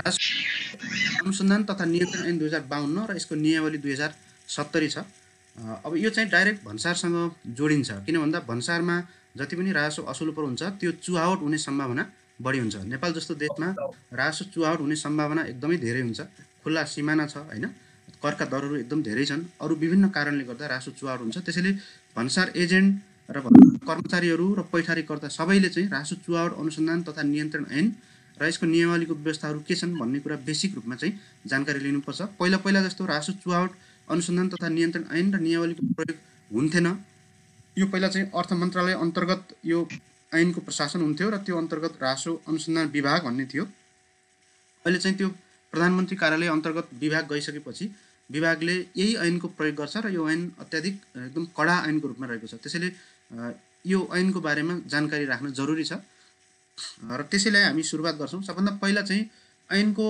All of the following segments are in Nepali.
अनुसन्धान तथा नियन्त्रण ऐन 2052 र यसको नियमावली 2070 छ। अब यो चाहिँ डाइरेक्ट भन्सारसँग जोडिन्छ, किन भन्दा भन्सारमा जति पनि राजस्व असुलपर हुन्छ त्यो चुहावट हुने सम्भावना बढी हुन्छ। नेपाल जस्तो देशमा राजस्व चुहावट हुने सम्भावना एकदमै धेरै हुन्छ। खुल्ला सिमाना छ हैन, करका दरहरू एकदम धेरै छन्, अरू विभिन्न कारणले गर्दा राजस्व चुहावट हुन्छ। त्यसैले भन्सार एजेन्ट र कर्मचारीहरू र पैठारीकर्ता सबैले चाहिँ राजस्व चुहावट अनुसन्धान तथा नियन्त्रण ऐन र यसको नियमावलीको व्यवस्थाहरू के छन् भन्ने कुरा बेसिक रूपमा चाहिँ जानकारी लिनुपर्छ। पहिला जस्तो राजस्व चुहावट अनुसन्धान तथा नियन्त्रण ऐन र नियमावलीको प्रयोग हुन्थेन। यो पहिला चाहिँ अर्थ मन्त्रालय अन्तर्गत यो ऐनको प्रशासन हुन्थ्यो र त्यो अन्तर्गत राजस्व अनुसन्धान विभाग भन्ने थियो। अहिले चाहिँ त्यो प्रधानमन्त्री कार्यालय अन्तर्गत विभाग गइसकेपछि विभागले यही ऐनको प्रयोग गर्छ र यो ऐन अत्याधिक एकदम कडा ऐनको रूपमा रहेको छ। त्यसैले यो ऐनको बारेमा जानकारी राख्न जरुरी छ र त्यसैलाई हामी सुरुवात गर्छौँ। सबभन्दा पहिला चाहिँ ऐनको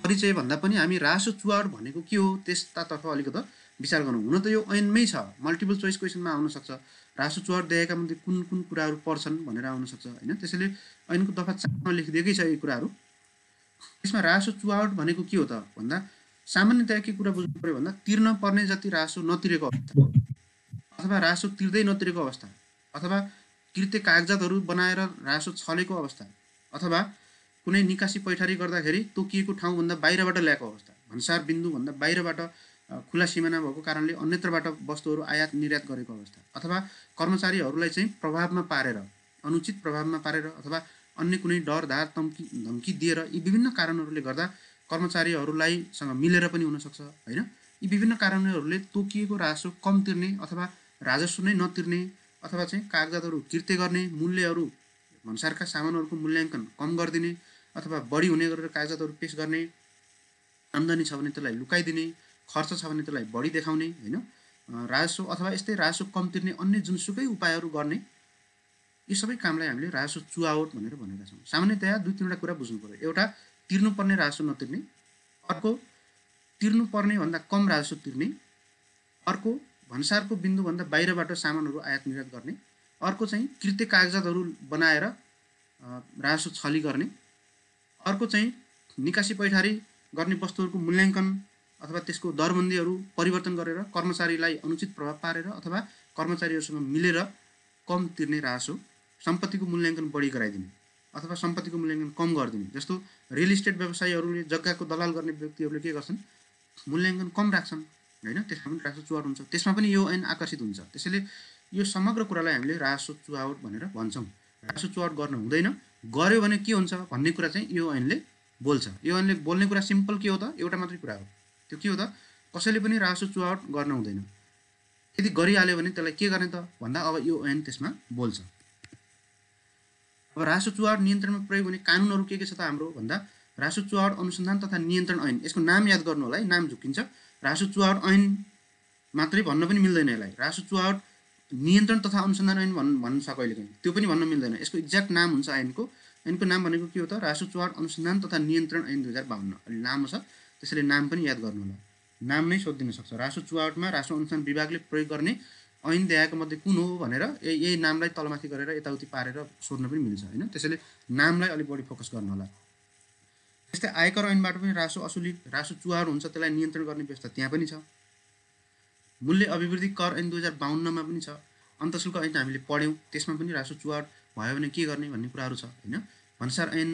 परिचय भन्दा पनि हामी राजस्व चुहावट भनेको के हो त्यसतर्फ अलिकति विचार गरौँ। हुन त यो ऐनमै छ, मल्टिपल चोइस क्वेसनमा आउन सक्छ, राजस्व चुहावट देखेका मध्ये कुन कुन कुराहरू पर्छन् भनेर आउन सक्छ हैन। त्यसैले ऐनको दफा 4 मा लेखिदिएकै छ यी कुराहरू। यसमा राजस्व चुहावट भनेको के हो त भन्दा सामान्यतया के कुरा बुझ्नु पर्यो भन्दा तिर्न पर्ने जति राजस्व नतिरेको अवस्था अथवा राजस्व तिर्दै नतिरेको अवस्था अथवा कृत्य कागजातहरू बनाएर राजस्व छलेको अवस्था अथवा कुनै निकासी पैठारी गर्दाखेरि तोकिएको ठाउँभन्दा बाहिरबाट ल्याएको अवस्था, भन्सार बिन्दुभन्दा बाहिरबाट खुला सिमाना भएको कारणले अन्यत्रबाट वस्तुहरू आयात निर्यात गरेको अवस्था अथवा कर्मचारीहरूलाई चाहिँ प्रभावमा पारेर अनुचित प्रभावमा पारेर अथवा अन्य कुनै डर धार धम्की दिएर यी विभिन्न कारणहरूले गर्दा कर्मचारीहरूलाई सँग मिलेर पनि हुन सक्छ हैन। यी विभिन्न कारणहरूले तोकिएको राजस्व कम तिर्ने अथवा राजस्व नै नतिर्ने अथवा चाहिँ कागजातहरू किर्ते गर्ने, मूल्यहरू भन्सारका सामानहरूको मूल्याङ्कन कम गरिदिने अथवा बढी हुने गरेर कागजातहरू पेश गर्ने, आम्दानी छ भने त्यसलाई लुकाइदिने, खर्च छ भने त्यसलाई बढी देखाउने हैन, राजस्व अथवा यस्तै राजस्व कम तिर्ने अन्य जुनसुकै उपायहरू गर्ने, यी सबै कामलाई हामीले राजस्व चुहावट भनेर भनेका छौँ। सामान्यतया दुई तीनवटा कुरा बुझ्नु पर्यो। एउटा तिर्नुपर्ने राजस्व नतिर्ने, अर्को तिर्नुपर्ने भन्दा कम राजस्व तिर्ने, अर्को भन्सारको बिन्दुभन्दा बाहिरबाट सामानहरू आयात निर्यात गर्ने, अर्को चाहिँ कृत्य कागजातहरू बनाएर राजस्व छली गर्ने, अर्को चाहिँ निकासी पैठारी गर्ने वस्तुहरूको मूल्याङ्कन अथवा त्यसको दरबन्दीहरू परिवर्तन गरेर कर्मचारीलाई अनुचित प्रभाव पारेर अथवा कर्मचारीहरूसँग मिलेर कम तिर्ने राजस्व, सम्पत्तिको मूल्याङ्कन बढी गराइदिने अथवा सम्पत्तिको मूल्याङ्कन कम गरिदिने। जस्तो रियल इस्टेट व्यवसायीहरूले जग्गाको दलाल गर्ने व्यक्तिहरूले के गर्छन्, मूल्याङ्कन कम राख्छन् हैन, त्यसमा पनि राजस्व चुहावट हुन्छ। त्यसमा पनि यो ऐन आकर्षित हुन्छ। त्यसैले यो समग्र कुरालाई हामीले राजस्व चुहावट भनेर भन्छौँ। राजस्व चुहावट गर्न हुँदैन, गर्यो भने के हुन्छ भन्ने कुरा चाहिँ यो ऐनले बोल्छ। यो ऐनले बोल्ने कुरा सिम्पल के हो त, एउटा मात्रै कुरा हो। त्यो के हो त, कसैले पनि राजस्व चुहावट गर्न हुँदैन। यदि गरिहाल्यो भने त्यसलाई के गर्ने त भन्दा अब यो ऐन त्यसमा बोल्छ। अब राजस्व चुहावट नियन्त्रणमा प्रयोग हुने कानुनहरू के छ त हाम्रो भन्दा राजस्व चुहावट अनुसन्धान तथा नियन्त्रण ऐन, यसको नाम याद गर्नु होला है, नाम झुकिन्छ। राजस्व चुहावट ऐन मात्रै भन्न पनि मिल्दैन, यसलाई राजस्व चुहावट नियन्त्रण तथा अनुसन्धान ऐन भन्न सक्छ कहिलेकाहीँ, त्यो पनि भन्न मिल्दैन। यसको एक्ज्याक्ट नाम हुन्छ ऐनको नाम भनेको के हो त, राजस्व चुहावट अनुसन्धान तथा नियन्त्रण ऐन 2052 अहिले नाम छ। त्यसैले नाम पनि याद गर्नु होला, नाम नै सोधिदिन सक्छ। राजस्व चुहावटमा राजस्व अनुसन्धान विभागले प्रयोग गर्ने ऐन देखाएको मध्ये कुन हो भनेर यही नामलाई तलमाथि गरेर यताउति पारेर सोध्न पनि मिल्छ हैन। त्यसैले नामलाई अलिक बढी फोकस गर्नु होला। त्यस्तै आयकर ऐनबाट पनि राजस्व असुली राजस्व चुहावट हुन्छ, त्यसलाई नियन्त्रण गर्ने व्यवस्था त्यहाँ पनि छ। मूल्य अभिवृद्धि कर ऐन 2052 मा पनि छ। अन्तशुल्क ऐन हामीले पढ्यौँ, त्यसमा पनि राजस्व चुहावट भयो भने के गर्ने भन्ने कुराहरू छ हैन। भन्सार ऐन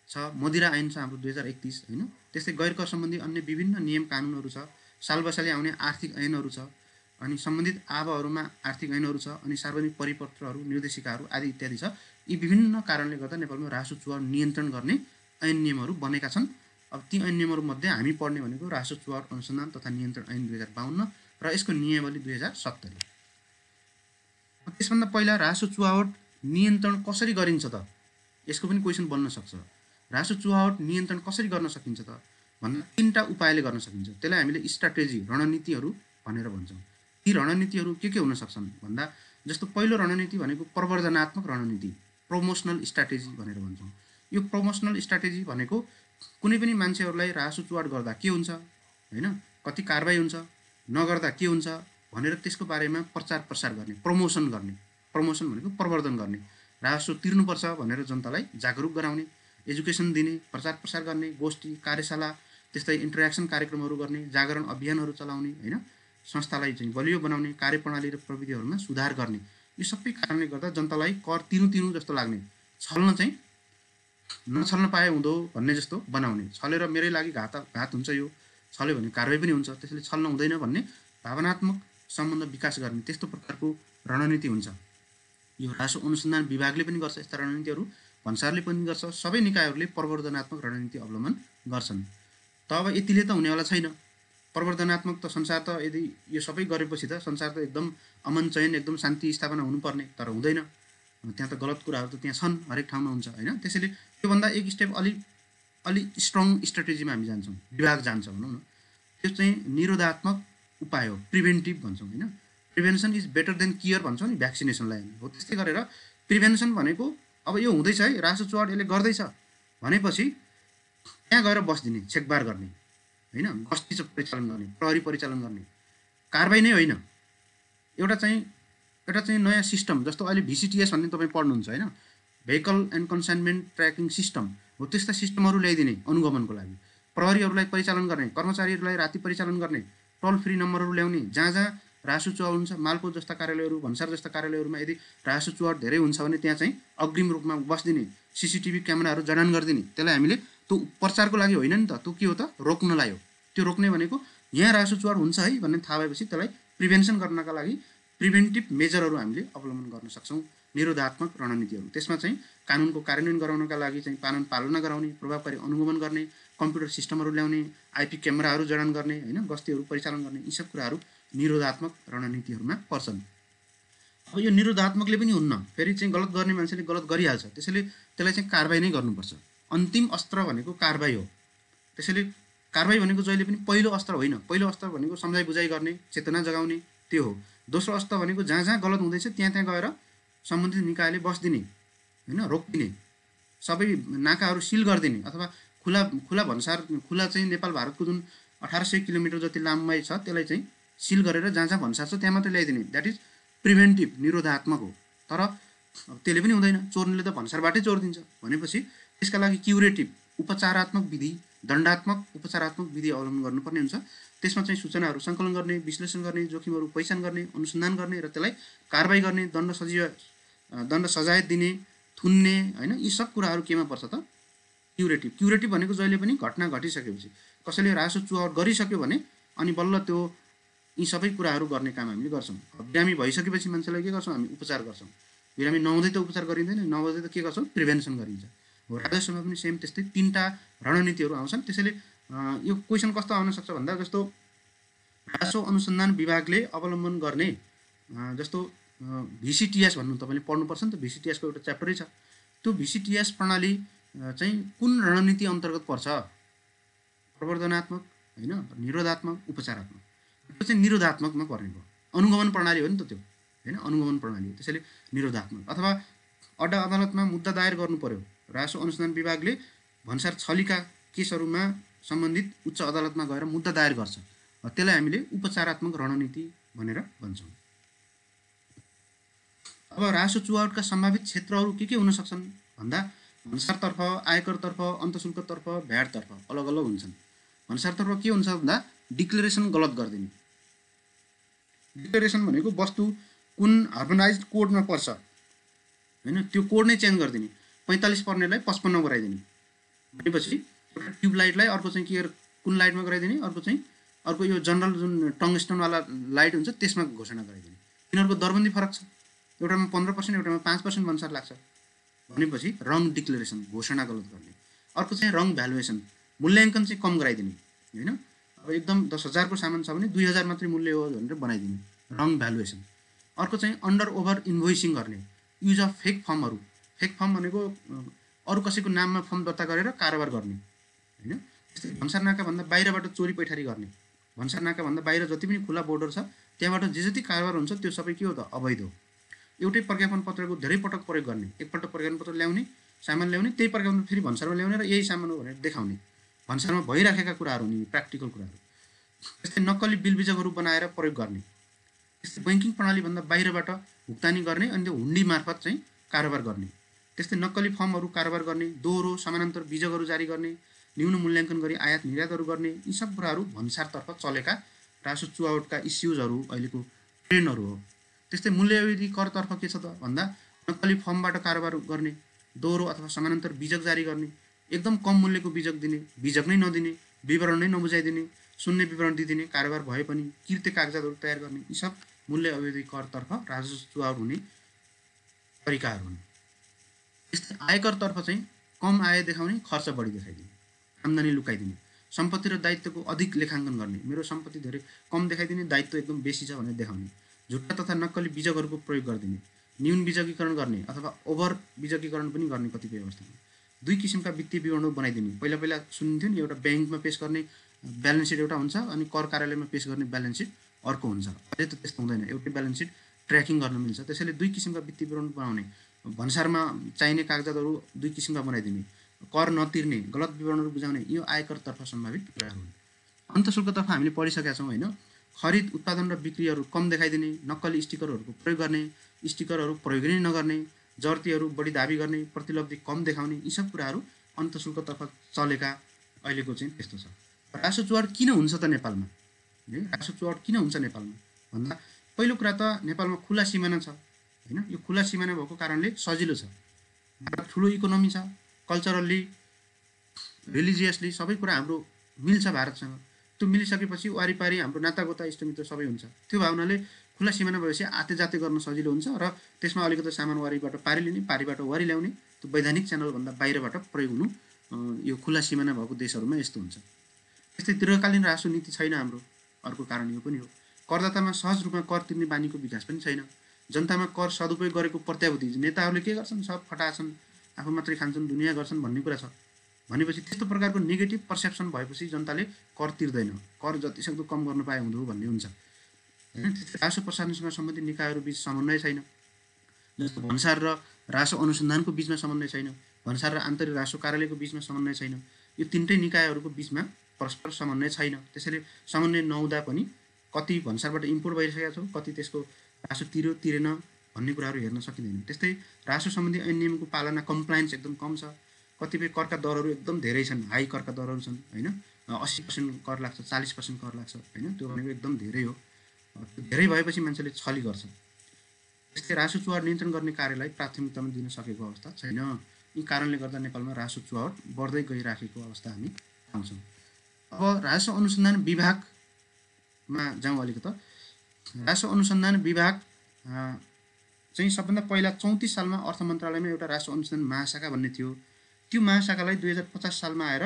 छ, मदिरा ऐन छ हाम्रो 2031 हैन। त्यस्तै गैर कर सम्बन्धी अन्य विभिन्न नियम कानुनहरू छ, सालबसाले आउने आर्थिक ऐनहरू छ, अनि सम्बन्धित आवाहरुमा आर्थिक ऐनहरू छ, अनि सार्वजनिक परिपत्रहरू, निर्देशिकाहरू आदि इत्यादि छ। यी विभिन्न कारणले गर्दा नेपालमा राजस्व चुहावट नियन्त्रण गर्ने ऐन नियमहरू बनेका छन्। अब ती ऐन नियमहरू मध्ये हामी पढ्ने भनेको राजस्व चुहावट अनुसन्धान तथा नियन्त्रण ऐन 2052 र यसको नियमावली 2070। त्यसभन्दा पहिला राजस्व चुहावट नियन्त्रण कसरी गरिन्छ त, यसको पनि क्वेसन बन्न सक्छ। राजस्व चुहावट नियन्त्रण कसरी गर्न सकिन्छ त भन्दा तीनटा उपायले गर्न सकिन्छ। त्यसलाई हामीले स्ट्राटेजी रणनीतिहरू भनेर भन्छौँ। यी रणनीतिहरू के हुन सक्छन् भन्दा जस्तो पहिलो रणनीति भनेको प्रवर्धनात्मक रणनीति, प्रमोसनल स्ट्राटेजी भनेर भन्छौँ। यो प्रमोसनल स्ट्राटेजी भनेको कुनै पनि मान्छेहरूलाई राजस्व चुहावट गर्दा के हुन्छ हैन, कति कारबाही हुन्छ, नगर्दा के हुन्छ भनेर त्यसको बारेमा प्रचार प्रसार गर्ने, प्रमोसन गर्ने। प्रमोसन भनेको प्रवर्धन गर्ने, राजस्व तिर्नुपर्छ भनेर जनतालाई जागरुक गराउने। एजुकेसन दिने, प्रचार प्रसार गर्ने, गोष्ठी कार्यशाला त्यस्तै इन्टरेक्सन कार्यक्रमहरू गर्ने, जागरण अभियानहरू चलाउने हैन, संस्थालाई चाहिँ बलियो बनाउने, कार्यप्रणाली र प्रविधिहरूमा सुधार गर्ने, यो सबै कारणले गर्दा जनतालाई कर तिर्नु जस्तो लाग्ने, छल्न चाहिँ नछल्न पाए हुँदो भन्ने जस्तो बनाउने, छलेर मेरै लागि घात हुन्छ, यो छल्यो भने कारबाही पनि हुन्छ, त्यसैले छल्न हुँदैन भन्ने भावनात्मक सम्बन्ध विकास गर्ने त्यस्तो प्रकारको रणनीति हुन्छ। यो रासो अनुसन्धान विभागले पनि गर्छ यस्ता रणनीतिहरू, भन्सारले पनि गर्छ, सबै निकायहरूले प्रवर्धनात्मक रणनीति अवलम्बन गर्छन्। त अब यतिले त हुनेवाला छैन। प्रवर्धनात्मक त संसार त यदि यो सबै गरेपछि त संसार त एकदम अमन चयन एकदम शान्ति स्थापना हुनुपर्ने, तर हुँदैन। त्यहाँ त गलत कुराहरू त त्यहाँ छन्, हरेक ठाउँमा हुन्छ हैन। त्यसैले त्योभन्दा एक स्टेप अलि स्ट्रङ स्ट्राटेजीमा हामी जान्छौँ, विभाग जान्छ भनौँ न। त्यो चाहिँ निरोधात्मक उपाय हो, प्रिभेन्टिभ भन्छौँ हैन। Prevention is better than care भन्छौँ नि भ्याक्सिनेसनलाई हामी। हो त्यस्तै गरेर प्रिभेन्सन भनेको अब यो हुँदैछ है, रासो चुहाट यसले गर्दैछ भनेपछि त्यहाँ गएर बस्दिने, छेकबार गर्ने हैन, गस्ती परिचालन गर्ने, प्रहरी परिचालन गर्ने, कारबाही नै होइन। एउटा चाहिँ नयाँ सिस्टम, जस्तो अहिले VCTS भन्ने तपाईँ पढ्नुहुन्छ हैन, vehicle and consignment tracking system हो, त्यस्ता सिस्टमहरू ल्याइदिने अनुगमनको लागि, प्रहरीहरूलाई परिचालन गर्ने, कर्मचारीहरूलाई राति परिचालन गर्ने, टोल फ्री नम्बरहरू ल्याउने, जहाँ रासो चुहाट हुन्छ, मालपोत जस्ता कार्यालयहरू, भन्सार जस्ता कार्यालयहरूमा यदि रासो चुहाट धेरै हुन्छ भने त्यहाँ चाहिँ अग्रिम रूपमा बस्दिने, CCTV क्यामेराहरू जडान गरिदिने। त्यसलाई हामीले त्यो प्रचारको लागि होइन नि त, त्यो के हो त, रोक्नलाई हो। त्यो रोक्ने भनेको यहाँ रासो चुहाट हुन्छ है भन्ने थाहा भएपछि त्यसलाई प्रिभेन्सन गर्नका लागि प्रिभेन्टिभ मेजरहरू हामीले अवलम्बन गर्न सक्छौँ, निरोधात्मक रणनीतिहरू। त्यसमा चाहिँ कानुनको कार्यान्वयन गराउनका लागि चाहिँ पालना गराउने, प्रभावकारी अनुगमन गर्ने, कम्प्युटर सिस्टमहरू ल्याउने, IP क्यामेराहरू जडान गर्ने हैन, गस्तीहरू परिचालन गर्ने, यी सब कुराहरू निरोधात्मक रणनीतिहरूमा पर्छन्। अब यो निरोधात्मकले पनि हुन्न, फेरि चाहिँ गलत गर्ने मान्छेले गलत गरिहाल्छ, त्यसैले त्यसलाई चाहिँ कारबाही नै गर्नुपर्छ। अन्तिम अस्त्र भनेको कारबाही हो। त्यसैले कारबाही भनेको जहिले पनि पहिलो अस्त्र होइन। पहिलो अस्त्र भनेको सम्झाइ बुझाइ गर्ने, चेतना जगाउने, त्यो हो। दोस्रो अस्त्र भनेको जहाँ गलत हुँदैछ त्यहाँ गएर सम्बन्धित निकायले बस्दिने हैन, रोक्दिने, सबै नाकाहरू सिल गरिदिने, अथवा खुला भन्सार, खुला चाहिँ नेपाल भारतको जुन 1800 किलोमिटर जति लामोमाइ छ त्यसलाई चाहिँ सिल गरेर जहाँ भन्सार छ त्यहाँ मात्रै ल्याइदिने, द्याट इज प्रिभेन्टिभ, निरोधात्मक हो। तर अब त्यसले पनि हुँदैन, चोर्नेले त भन्सारबाटै चोरिदिन्छ भनेपछि त्यसका लागि क्युरेटिभ, उपचारात्मक विधि, दण्डात्मक उपचारात्मक विधि अवलम्बन गर्नुपर्ने हुन्छ। त्यसमा चाहिँ सूचनाहरू सङ्कलन गर्ने, विश्लेषण गर्ने, जोखिमहरू पहिचान गर्ने, अनुसन्धान गर्ने र त्यसलाई कारबाही गर्ने, दण्ड सजाय दिने, थुन्ने हैन, यी सब कुराहरू केमा पर्छ त, क्युरेटिभ भनेको जहिले पनि घटना घटिसकेपछि, कसैले रासो चुहाट गरिसक्यो भने अनि बल्ल त्यो यी सबै कुराहरू गर्ने काम हामीले गर्छौँ। बिरामी भइसकेपछि मान्छेलाई के गर्छौँ, हामी उपचार गर्छौँ। बिरामी नहुँदै त उपचार गरिँदैन, नहुँदै त के गर्छौँ, प्रिभेन्सन गरिन्छ। हो, राजस्वमा पनि सेम त्यस्तै 3टा रणनीतिहरू आउँछन्। त्यसैले यो क्वेसन कस्तो आउन सक्छ भन्दा, जस्तो रासो अनुसन्धान विभागले अवलम्बन गर्ने जस्तो VCTS भन्नु तपाईँले पढ्नुपर्छ नि त, VCTS को एउटा च्याप्टरै छ। त्यो VCTS प्रणाली चाहिँ कुन रणनीति अन्तर्गत पर्छ, प्रवर्धनात्मक हैन, निरोधात्मक, उपचारात्मक। त्यो चाहिँ निरोधात्मकमा पर्ने भयो, अनुगमन प्रणाली हो नि त त्यो हैन, अनुगमन प्रणाली हो। त्यसैले निरोधात्मक। अथवा अड्डा अदालतमा मुद्दा दायर गर्नु पर्यो, रासो अनुसन्धान विभागले भन्सार छलीका केसहरूमा सम्बन्धित उच्च अदालतमा गएर मुद्दा दायर गर्छ, त्यसलाई हामीले उपचारात्मक रणनीति भनेर भन्छौँ। अब रासो चुहाटका सम्भावित क्षेत्रहरू के हुन सक्छन् भन्दा, भन्सारतर्फ, आयकरतर्फ, अन्तशुल्कतर्फ, भ्याटतर्फ अलग अलग हुन्छन्। भन्सारतर्फ के हुन्छ भन्दा, डिक्लेरेसन गलत गरिदिने। डिक्लेरेसन भनेको वस्तु कुन हार्मोनाइज्ड कोडमा पर्छ हैन, त्यो कोड नै चेन्ज गरिदिने, 45 पर्नेलाई 55 गराइदिने भनेपछि एउटा ट्युब लाइटलाई अर्को चाहिँ के कुन लाइटमा गराइदिने, अर्को यो जनरल जुन टङ्गस्टनवाला लाइट हुन्छ त्यसमा घोषणा गराइदिने। यिनीहरूको दरबन्दी फरक छ, एउटामा 15%, एउटामा 5% भन्सार लाग्छ भनेपछि रङ डिक्लेरेसन, घोषणा गलत गर्ने। अर्को चाहिँ रङ भ्यालुएसन, मूल्याङ्कन चाहिँ कम गराइदिने हैन, अब एकदम 10,000 को सामान छ भने 2,000 मात्रै मूल्य हो भनेर बनाइदिने, रङ भ्यालुएसन। अर्को चाहिँ अन्डर ओभर इन्भोइसिङ गर्ने, युज अफ फेक फर्महरू। फेक फर्म भनेको अरू कसैको नाममा फर्म दर्ता गरेर कारोबार गर्ने हैन। त्यस्तै भन्सार नाकाभन्दा बाहिरबाट चोरी पैठारी गर्ने, भन्सार नाकाभन्दा बाहिर जति पनि खुला बोर्डर छ त्यहाँबाट जे जति कारोबार हुन्छ त्यो सबै के हो त, अवैध हो। एउटै प्रज्ञापन पत्रको धेरै पटक प्रयोग गर्ने, एकपल्ट प्रज्ञापन पत्र ल्याउने, सामान ल्याउने, त्यही प्रज्ञापन फेरि भन्सारमा ल्याउने र यही सामान हो भनेर देखाउने, भन्सारमा भइराखेका कुराहरू नि प्र्याक्टिकल कुराहरू। त्यस्तै नक्कली बिल बिजकहरू बनाएर प्रयोग गर्ने। त्यस्तै बैङ्किङ प्रणालीभन्दा बाहिरबाट भुक्तानी गर्ने अनि त्यो हुन्डी मार्फत चाहिँ कारोबार गर्ने। त्यस्तै नक्कली फर्महरू कारोबार गर्ने, दोहोरो समानान्तर बीजकहरू जारी गर्ने, न्यून मूल्याङ्कन गरी आयात निर्यातहरू गर्ने, यी सब कुराहरू भन्सारतर्फ चलेका रासो चुहावटका इस्युजहरू अहिलेको ट्रेन्डहरू हो। त्यस्तै मूल्यवृद्धि करतर्फ के छ त भन्दा नक्कली फर्मबाट कारोबार गर्ने, दोहोरो अथवा समानान्तर बीजक जारी गर्ने, एकदम कम मूल्यको बीजक दिने, बीजक नै नदिने, विवरण नै नबुझाइदिने, शून्य विवरण दिइदिने, कारोबार भए पनि किर्ते कागजातहरू तयार गर्ने, यी सब मूल्य अवधि करतर्फ राजस्व चुहावट हुने तरिकाहरू हुन्। त्यस्तै आयकरतर्फ चाहिँ कम आय देखाउने, खर्च बढी देखाइदिने, आम्दानी लुकाइदिने, सम्पत्ति र दायित्वको अधिक लेखाङ्कन गर्ने, मेरो सम्पत्ति धेरै कम देखाइदिने, दायित्व एकदम बेसी छ भनेर देखाउने, झुट्टा तथा नक्कली बीजकहरूको प्रयोग गरिदिने, न्यून बीजकीकरण गर्ने अथवा ओभर बीजकीकरण पनि गर्ने कतिपय अवस्थामा, दुई किसिमका वित्तीय विवरणहरू बनाइदिने। पहिला पहिला सुनिन्थ्यो नि, एउटा ब्याङ्कमा पेश गर्ने ब्यालेन्स सिट एउटा हुन्छ अनि कर कार्यालयमा पेश गर्ने ब्यालेन्स सिट अर्को हुन्छ। अहिले त त्यस्तो हुँदैन, एउटै ब्यालेन्स सिट ट्र्याकिङ गर्न मिल्छ। त्यसैले दुई किसिमका वित्तीय विवरण बनाउने, भन्सारमा चाहिने कागजातहरू दुई किसिमका बनाइदिने, कर नतिर्ने, गलत विवरणहरू बुझाउने, यो आयकरतर्फ सम्भावित कुराहरू हुन्। अन्तशुल्कतर्फ हामीले पढिसकेका छौँ होइन। खरिद, उत्पादन र बिक्रीहरू कम देखाइदिने, नक्कली स्टिकरहरूको प्रयोग गर्ने, स्टिकरहरू प्रयोग नै नगर्ने, जर्तीहरू बढी दाबी गर्ने, प्रतिलब्धि कम देखाउने, यी सब कुराहरू अन्तशुल्कतर्फ चलेका अहिलेको चाहिँ त्यस्तो छ। रासो चुहावट किन हुन्छ त नेपालमा? रासो चुहावट किन हुन्छ नेपालमा भन्दा पहिलो कुरा त नेपालमा खुला सिमाना छ होइन। यो खुला सिमाना भएको कारणले सजिलो छ, ठुलो इकोनोमी छ, कल्चरल्ली रिलिजियसली सबै कुरा हाम्रो मिल्छ भारतसँग। त्यो मिलिसकेपछि वारिपारि हाम्रो नातागोता इष्टमित्र सबै हुन्छ। त्यो भावनाले खुला सिमाना भएपछि आते जाते गर्न सजिलो हुन्छ र त्यसमा अलिकति सामान वारीबाट पारी लिने, पारीबाट वारी ल्याउने, त्यो वैधानिक च्यानलभन्दा बाहिरबाट प्रयोग हुनु यो खुला सिमाना भएको देशहरूमा यस्तो हुन्छ। त्यस्तै दीर्घकालीन रासो नीति छैन हाम्रो, अर्को कारण यो पनि हो। करदातामा सहज रूपमा कर तिर्ने बानीको विकास पनि छैन। जनतामा कर सदुपयोग गरेको प्रत्याभूति नेताहरूले के गर्छन्, सब फटाछन्, आफू मात्रै खान्छन्, दुनियाँ गर्छन् भन्ने कुरा छ। भनेपछि त्यस्तो प्रकारको नेगेटिभ पर्सेप्सन भएपछि जनताले कर तिर्दैन, कर जतिसक्दो कम गर्न पाए हुँदो भन्ने हुन्छ होइन। त्यस्तै रासो प्रशासनसँग सम्बन्धित निकायहरू बिच समन्वय छैन, जस्तो भन्सार र रासो अनुसन्धानको बिचमा समन्वय छैन, भन्सार र आन्तरिक रासो कार्यालयको बिचमा समन्वय छैन। यो तिनटै निकायहरूको बिचमा परस्पर समन्वय छैन। त्यसैले समन्वय नहुँदा पनि कति भन्सारबाट इम्पोर्ट भइसकेका छौँ, कति त्यसको रासो तिर्यो तिरेन भन्ने कुराहरू हेर्न सकिँदैन। त्यस्तै रासो सम्बन्धी ऐन नियमको पालना कम्प्लायन्स एकदम कम छ। कतिपय करका दरहरू एकदम धेरै छन्, हाई करका दरहरू छन् होइन। 80% कर लाग्छ, 40% कर लाग्छ होइन। त्यो भनेको एकदम धेरै हो। धेरै भएपछि मान्छेले छली गर्छ। त्यस्तै रासो चुहावट नियन्त्रण गर्ने कार्यलाई प्राथमिकतामा दिन सकेको अवस्था छैन। यी कारणले गर्दा नेपालमा रासो चुहावट बढ्दै गइराखेको अवस्था हामी पाउँछौँ। अब रासो अनुसन्धान विभागमा जाउँ अलिकति। रासो अनुसन्धान विभाग चाहिँ सबभन्दा पहिला 34 सालमा अर्थ मन्त्रालयमा एउटा रासो अनुसन्धान महाशाखा भन्ने थियो। त्यो महाशाखालाई 2050 सालमा आएर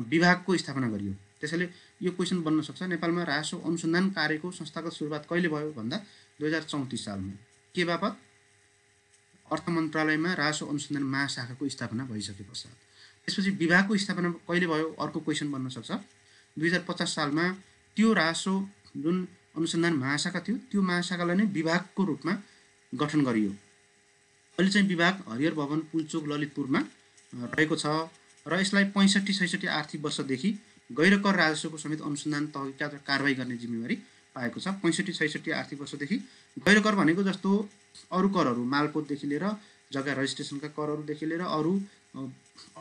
विभागको स्थापना गरियो। त्यसैले यो क्वेसन बन्न सक्छ, नेपालमा रासो अनुसन्धान कार्यको संस्थागत सुरुवात कहिले भयो भन्दा 2034 सालमा। के बापत? अर्थ मन्त्रालयमा रासो अनुसन्धान महाशाखाको स्थापना भइसके पश्चात। त्यसपछि विभागको स्थापना कहिले भयो अर्को क्वेसन बन्न सक्छ। 2050 सालमा त्यो रासो जुन अनुसन्धान महाशाखा थियो त्यो महाशाखालाई नै विभागको रूपमा गठन गरियो। अहिले चाहिँ विभाग हरिहर भवन पुल्चोक ललितपुरमा रहेको छ र यसलाई 65-66 आर्थिक वर्षदेखि गैर कर राजस्वको समेत अनुसन्धान, तहकिकात र कारबाही गर्ने जिम्मेवारी पाएको छ। 65-66 आर्थिक वर्षदेखि गैर कर भनेको जस्तो अरू करहरू, मालपोतदेखि लिएर जग्गा रजिस्ट्रेसनका करहरूदेखि लिएर अरू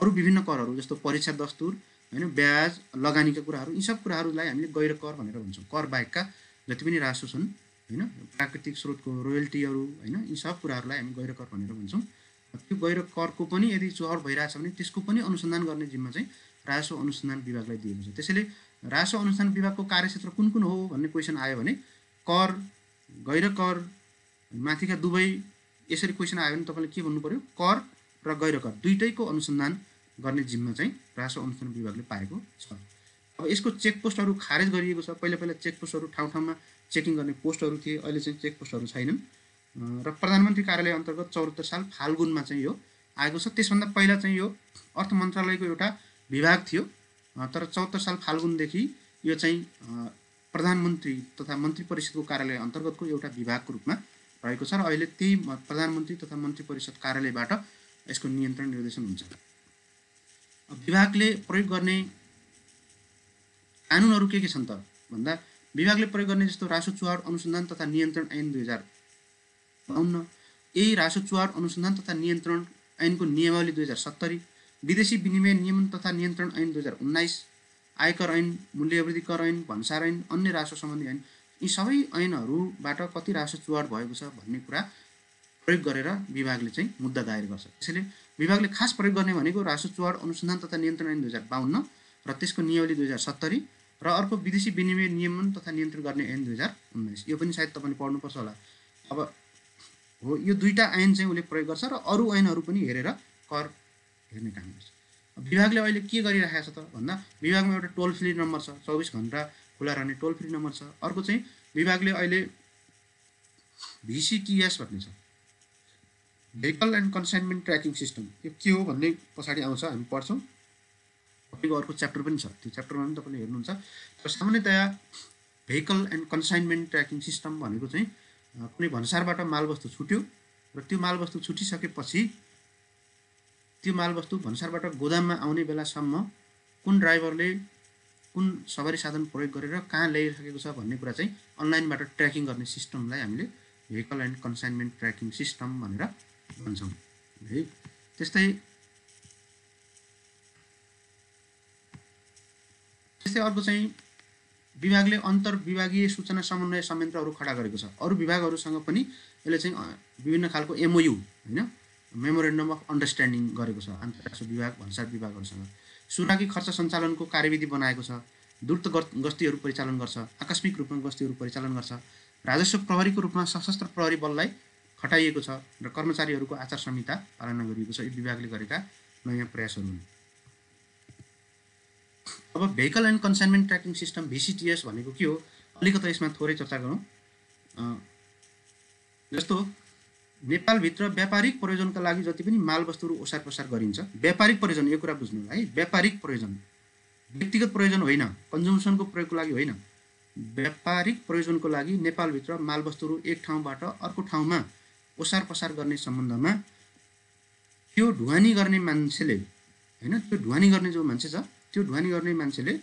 विभिन्न करहरू जस्तो परीक्षा दस्तुर होइन, ब्याज, लगानीका कुराहरू, यी सब कुराहरूलाई हामीले गैर कर भनेर भन्छौँ। कर बाहेकका जति पनि रासो छन् होइन, प्राकृतिक स्रोतको रोयल्टीहरू होइन, यी सब कुराहरूलाई हामी गैर कर भनेर भन्छौँ। त्यो गैर करको पनि यदि चुहावट भइरहेछ भने त्यसको पनि अनुसन्धान गर्ने जिम्मा चाहिँ रासो अनुसन्धान विभागलाई दिएको छ। त्यसैले रासो अनुसन्धान विभागको कार्यक्षेत्र कुन कुन हो भन्ने क्वेसन आयो भने कर, गैर कर, माथिका दुवै यसरी क्वेसन आयो भने तपाईँले के भन्नु पर्यो, कर र गैर कर दुइटैको अनुसन्धान गर्ने जिम्मा चाहिँ रासो अनुसन्धान विभागले पाएको छ। अब यसको चेकपोस्टहरू खारेज गरिएको छ। पहिला पहिला चेकपोस्टहरू ठाउँ ठाउँमा चेकिङ गर्ने पोस्टहरू थिए, अहिले चाहिँ चेकपोस्टहरू छैनन् र प्रधानमन्त्री कार्यालय अन्तर्गत 74 साल फाल्गुनमा चाहिँ यो आएको छ। त्यसभन्दा पहिला चाहिँ यो अर्थ मन्त्रालयको एउटा विभाग थियो, तर 74 साल फाल्गुनदेखि यो चाहिँ प्रधानमन्त्री तथा मन्त्री परिषदको कार्यालय अन्तर्गतको एउटा विभागको रूपमा रहेको छ र अहिले त्यही प्रधानमन्त्री तथा मन्त्री परिषद कार्यालयबाट यसको नियन्त्रण निर्देशन हुन्छ। विभागले प्रयोग गर्ने कानुनहरू के छन् त भन्दा विभागले प्रयोग गर्ने जस्तो रासो चुहावट अनुसन्धान तथा नियन्त्रण ऐन 2052, यही रासो चुहावट अनुसन्धान तथा नियन्त्रण ऐनको नियमावली 2070, विदेशी विनिमय नियमन तथा नियन्त्रण ऐन 2019, आयकर ऐन, मूल्यवृद्धि कर ऐन, भन्सार ऐन, अन्य राजस्व सम्बन्धी ऐन, यी सबै ऐनहरूबाट कति राजस्व चुहाड भएको छ भन्ने कुरा प्रयोग गरेर विभागले चाहिँ मुद्दा दायर गर्छ। त्यसैले विभागले खास प्रयोग गर्ने भनेको राजस्व चुहाड अनुसन्धान तथा नियन्त्रण ऐन 2052 र त्यसको नियमावली 2070 र अर्को विदेशी विनिमय नियमन तथा नियन्त्रण गर्ने ऐन 2019। यो पनि सायद तपाईँले पढ्नुपर्छ होला। अब हो, यो दुईटा ऐन चाहिँ उसले प्रयोग गर्छ र अरू ऐनहरू पनि हेरेर कर हेर्ने काम गर्छ। विभागले अहिले के गरिरहेको छ त भन्दा विभागमा एउटा टोल फ्री नम्बर छ, 24 घण्टा खुला रहने टोल फ्री नम्बर छ। अर्को चाहिँ विभागले अहिले VCTS भन्ने छ, vehicle and consignment tracking system. यो के हो भन्ने पछाडि आउँछ, हामी पढ्छौँ। तपाईँको अर्को च्याप्टर पनि छ, त्यो च्याप्टरमा पनि तपाईँले हेर्नुहुन्छ। तर सामान्यतया vehicle and consignment tracking system भनेको चाहिँ कुनै भन्सारबाट मालवस्तु छुट्यो र त्यो मालवस्तु छुटिसकेपछि त्यो मालवस्तु भन्सारबाट गोदाममा आउने बेलासम्म कुन ड्राइभरले कुन सवारी साधन प्रयोग गरेर कहाँ ल्याइराखेको छ भन्ने कुरा चाहिँ अनलाइनबाट ट्र्याकिङ गर्ने सिस्टमलाई हामीले vehicle and consignment tracking system भनेर भन्छौँ है। त्यस्तै अर्को चाहिँ विभागले अन्तर विभागीय सूचना समन्वय संयन्त्रहरू खडा गरेको छ। अरू विभागहरूसँग पनि यसले चाहिँ विभिन्न खालको MOU होइन, मेमोरेन्डम अफ अन्डरस्ट्यान्डिङ गरेको छ अन्तर्राष्ट्रिय विभाग भन्सार विभागहरूसँग। सुराकी खर्च सञ्चालनको कार्यविधि बनाएको छ, द्रुत गस्तीहरू परिचालन गर्छ, आकस्मिक रूपमा गस्तीहरू परिचालन गर्छ, राजस्व प्रहरीको रूपमा सशस्त्र प्रहरी बललाई खटाइएको छ र कर्मचारीहरूको आचार संहिता पालना गरिएको छ। यो विभागले गरेका नयाँ प्रयासहरू हुन्। अब vehicle and consignment tracking system VCTS भनेको के हो, अलिकति यसमा थोरै चर्चा गरौँ। जस्तो नेपालभित्र व्यापारिक प्रयोजनका लागि जति पनि मालवस्तुहरू ओसार पसार गरिन्छ, व्यापारिक प्रयोजन, यो कुरा बुझ्नु है, व्यापारिक प्रयोजन, व्यक्तिगत प्रयोजन होइन, कन्जम्सनको प्रयोगको लागि होइन, व्यापारिक प्रयोजनको लागि नेपालभित्र मालवस्तुहरू एक ठाउँबाट अर्को ठाउँमा ओसार पसार गर्ने सम्बन्धमा त्यो ढुवानी गर्ने मान्छेले होइन, त्यो ढुवानी गर्ने जो मान्छे छ त्यो ढुवानी गर्ने मान्छेले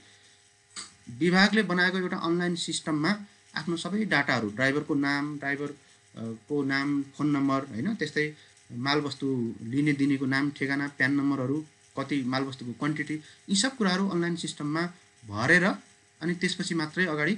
विभागले बनाएको एउटा अनलाइन सिस्टममा आफ्नो सबै डाटाहरू, ड्राइभरको नाम, ड्राइभरको नाम, फोन नम्बर होइन, त्यस्तै मालवस्तु लिने दिनेको नाम, ठेगाना, प्यान नम्बरहरू, कति मालवस्तुको क्वान्टिटी, यी सब कुराहरू अनलाइन सिस्टममा भरेर अनि त्यसपछि मात्रै अगाडि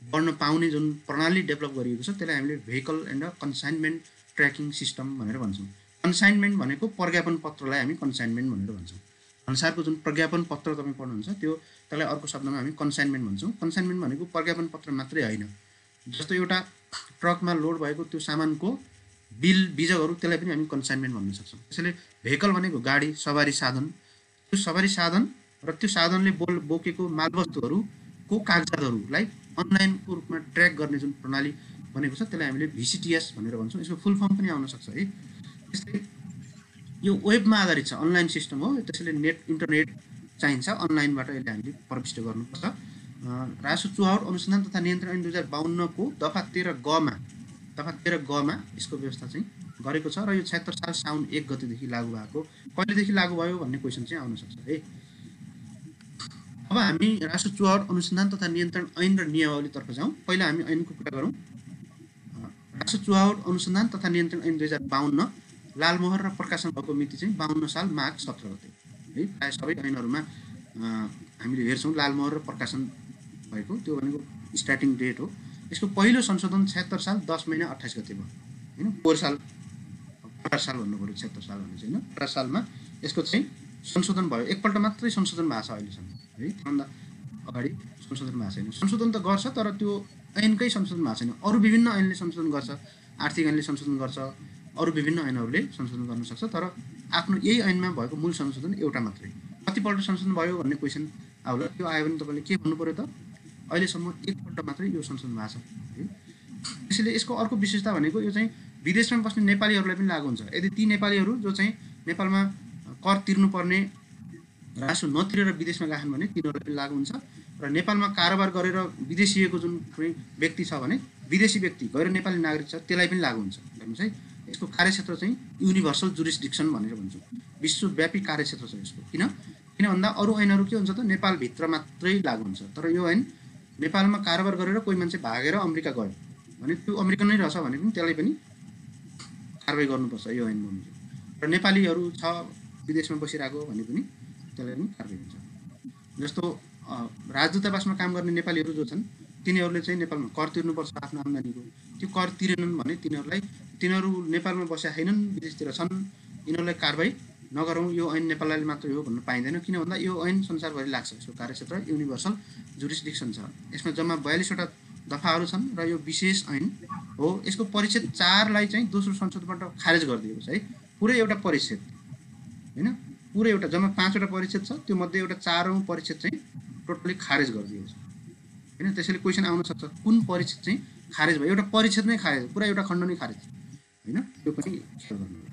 बढ्न पाउने जुन प्रणाली डेभलप गरिएको छ त्यसलाई हामीले vehicle and consignment tracking system भनेर भन्छौँ। कन्साइनमेन्ट भनेको प्रज्ञापन पत्रलाई हामी कन्साइनमेन्ट भनेर भन्छौँ। भन्सारको जुन प्रज्ञापन पत्र तपाईँ पढ्नुहुन्छ त्यो त्यसलाई अर्को शब्दमा हामी कन्साइनमेन्ट भन्छौँ। कन्साइनमेन्ट भनेको प्रज्ञापन पत्र मात्रै होइन, जस्तो एउटा ट्रकमा लोड भएको त्यो सामानको बिल बिजकहरू त्यसलाई पनि हामी कन्साइनमेन्ट भन्न सक्छौँ। त्यसैले भेहिकल भनेको गाडी, सवारी साधन, त्यो सवारी साधन र त्यो साधनले बोकेको मालवस्तुहरूको कागजातहरूलाई अनलाइनको रूपमा ट्र्याक गर्ने जुन प्रणाली बनेको छ त्यसलाई हामीले VCTS भनेर भन्छौँ। यसको फुल फर्म पनि आउन सक्छ है। त्यस्तै यो वेबमा आधारित छ, अनलाइन सिस्टम हो, त्यसैले इन्टरनेट चाहिन्छ, अनलाइनबाट यसले हामीले प्रविष्ट गर्नुपर्छ। राजस्व चुहाड अनुसन्धान तथा नियन्त्रण ऐन 2052 को दफा 13 ग मा यसको व्यवस्था चाहिँ गरेको छ र यो 76 साल साउन 1 गतेदेखि लागू भएको। कहिलेदेखि लागू भयो भन्ने क्वेसन चाहिँ आउन सक्छ है। अब हामी राजस्व चुहाड अनुसन्धान तथा नियन्त्रण ऐन र नियमावलीतर्फ जाउँ। पहिला हामी ऐनको कुरा गरौँ। राजस्व चुहाड अनुसन्धान तथा नियन्त्रण ऐन 2052 लालमोहर र प्रकाशन भएको मिति चाहिँ 52 साल माघ 17 गते है। प्रायः सबै ऐनहरूमा हामीले हेर्छौँ लालमोहर र प्रकाशन भएको, त्यो भनेको स्टार्टिङ डेट हो। यसको पहिलो संशोधन 76 साल 10 महिना 28 गते भयो होइन। 18 साल भन्नु पऱ्यो, 76 साल भन्ने चाहिँ होइन, 18 सालमा यसको चाहिँ संशोधन भयो। एकपल्ट मात्रै संशोधन भएको छ अहिलेसम्म है, त्योभन्दा अगाडि संशोधन भएको छैन। संशोधन त गर्छ तर त्यो ऐनकै संशोधन भएको छैन। अरू विभिन्न ऐनले संशोधन गर्छ, आर्थिक ऐनले संशोधन गर्छ, अरू विभिन्न ऐनहरूले संशोधन गर्न सक्छ, तर आफ्नो यही ऐनमा भएको मूल संशोधन एउटा मात्रै। कतिपल्ट संशोधन भयो भन्ने क्वेसन आउला, त्यो आयो भने तपाईँले के भन्नु पऱ्यो त, अहिलेसम्म एकपल्ट मात्रै यो संशोधन भएको छ है। त्यसैले यसको अर्को विशेषता भनेको यो चाहिँ विदेशमा बस्ने नेपालीहरूलाई पनि लागु हुन्छ। यदि ती नेपालीहरू जो चाहिँ नेपालमा कर तिर्नुपर्ने राजस्व नतिरेर विदेशमा गएछन् भने तिनीहरूलाई पनि लागु हुन्छ। र नेपालमा कारोबार गरेर विदेशिएको जुन कुनै व्यक्ति छ भने विदेशी व्यक्ति गैर नेपाली नागरिक छ त्यसलाई पनि लागु हुन्छ। हेर्नुहोस् है, यसको कार्यक्षेत्र चाहिँ युनिभर्सल जुरिस्डिक्सन भनेर भन्छौँ, विश्वव्यापी कार्यक्षेत्र छ यसको। किन भन्दा अरू ऐनहरू के हुन्छ त नेपालभित्र मात्रै लागु हुन्छ, तर यो ऐन नेपालमा कारोबार गरेर कोही मान्छे भागेर अमेरिका गयो भने त्यो अमेरिकन नै रहेछ भने पनि त्यसलाई पनि कारबाही गर्नुपर्छ यो ऐन बमोजिम। र नेपालीहरू छ विदेशमा बसिरहेको भने पनि त्यसलाई पनि कारबाही हुन्छ। जस्तो राजदूतावासमा काम गर्ने नेपालीहरू जो छन् तिनीहरूले चाहिँ नेपालमा कर तिर्नुपर्छ आफ्नो आम्दानीको, त्यो कर तिरेनन् भने तिनीहरू नेपालमा बसेका छैनन्, विदेशतिर छन्, यिनीहरूलाई कारबाही नगरौँ, यो ऐन नेपाललाई मात्रै हो भन्नु पाइँदैन। किन भन्दा यो ऐन संसारभरि लाग्छ, यसको कार्यक्षेत्र युनिभर्सल जुरिस्डिक्सन छ। यसमा जम्मा 42वटा दफाहरू छन् र यो विशेष ऐन हो। यसको परिच्छेद 4लाई चाहिँ दोस्रो संशोधनबाट खारेज गरिदिएको छ है, पुरै एउटा परिच्छेद होइन, पुरै एउटा जम्मा 5वटा परिच्छेद छ, त्यो मध्ये एउटा 4औं परिच्छेद चाहिँ टोटली खारेज गरिदिएको छ होइन। त्यसैले क्वेसन आउन सक्छ कुन परिच्छेद चाहिँ खारेज भयो, एउटा परिच्छेद नै खारेज, पुरा एउटा खण्ड नै खारेज होइन, त्यो पनि ख्याल गर्नु।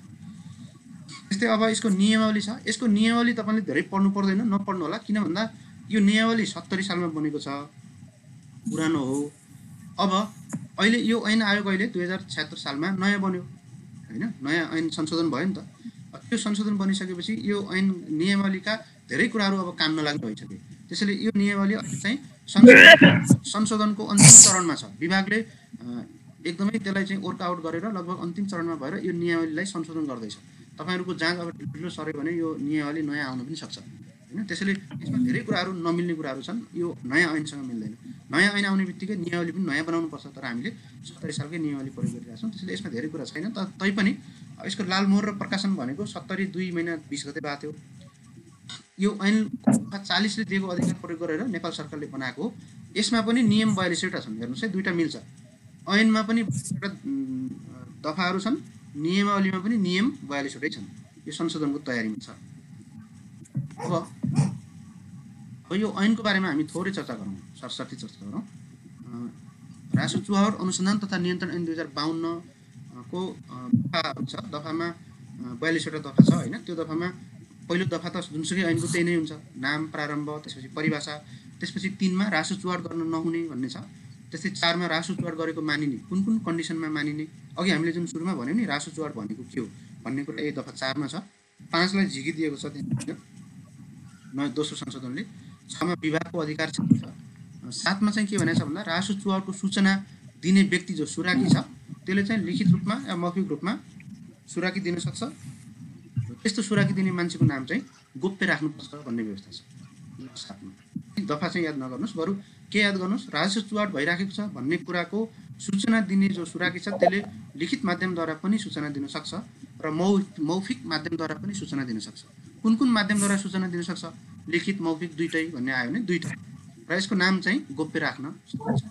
त्यस्तै अब यसको नियमावली छ, यसको नियमावली तपाईँले धेरै पढ्नु पर्दैन, नपढ्नु होला, किन भन्दा यो नियमावली 70 सालमा बनेको छ, पुरानो हो। अब अहिले यो ऐन आयोग अहिले 2076 सालमा नयाँ बन्यो होइन, नयाँ ऐन संशोधन भयो नि त। त्यो संशोधन बनिसकेपछि यो ऐन नियमावलीका धेरै कुराहरू अब काम नलाग्ने भइसक्यो। त्यसैले यो नियमावली अहिले चाहिँ संशोधनको अन्तिम चरणमा छ। विभागले एकदमै त्यसलाई चाहिँ वर्कआउट गरेर लगभग अन्तिम चरणमा भएर यो नियमावलीलाई संशोधन गर्दैछ। तपाईँहरूको जाँच अब ढिलो सर्यो भने यो नियमावली नयाँ आउन पनि सक्छ होइन। त्यसैले यसमा धेरै कुराहरू नमिल्ने कुराहरू छन्, यो नयाँ ऐनसँग मिल्दैन। नयाँ ऐन आउने बित्तिकै नियमावली पनि नयाँ बनाउनु पर्छ, तर हामीले 70 सालकै नियमावली प्रयोग गरिरहेका छौँ। त्यसैले यसमा धेरै कुरा छैन। तैपनि यसको लालमोहर र प्रकाशन भनेको 70 2 महिना 20 गते भएको थियो। यो ऐन 40ले दिएको अधिकार प्रयोग गरेर नेपाल सरकारले बनाएको हो। यसमा पनि नियम 42वटा छन्, हेर्नुहोस् है, दुईटा मिल्छ। ऐनमा पनि 42वटा दफाहरू छन्, नियमावलीमा पनि नियम 42वटै छन्। यो संशोधनको तयारीमा छ। अब यो ऐनको बारेमा हामी थोरै चर्चा गरौँ, सरसर्ती चर्चा गरौँ। रासो चुहावट अनुसन्धान तथा नियन्त्रण ऐन 2052 को दफाहरू छ। दफामा 42वटा दफा छ होइन। त्यो दफामा पहिलो दफा त जुनसुकै ऐनको त्यही नै हुन्छ, नाम, प्रारम्भ, त्यसपछि परिभाषा, त्यसपछि 3मा रासो चुहावट गर्न नहुने भन्ने छ। त्यस्तै 4मा रासो चुहावट गरेको मानिने, कुन कुन कन्डिसनमा मानिने। अघि हामीले जुन सुरुमा भन्यौँ नि रासो चुहावट भनेको के हो भन्ने कुरा यही दफा 4मा छ। 5लाई झिकिदिएको छ त्यहाँ दोस्रो संशोधनले। 6मा विभागको अधिकार क्षेत्र छ। 7मा चाहिँ के भनेको छ भन्दा रासो चुहावटको सूचना दिने व्यक्ति जो सुराकी छ त्यसले चाहिँ लिखित रूपमा या मौखिक रूपमा सुराकी दिन सक्छ। त्यस्तो सुराकी दिने मान्छेको नाम चाहिँ गोप्य राख्नुपर्छ भन्ने व्यवस्था छ 7मा। दफा चाहिँ याद नगर्नुहोस्, बरु के याद गर्नुहोस्, राजस्व चुहावट भइराखेको छ भन्ने कुराको सूचना दिने जो सुराकी छ त्यसले लिखित माध्यमद्वारा पनि सूचना दिन सक्छ र मौखिक माध्यमद्वारा पनि सूचना दिन सक्छ। कुन कुन माध्यमद्वारा सूचना दिन सक्छ, लिखित मौखिक दुईटै भन्ने आयो भने दुईटा, र यसको नाम चाहिँ गोप्य राख्न सक्छ।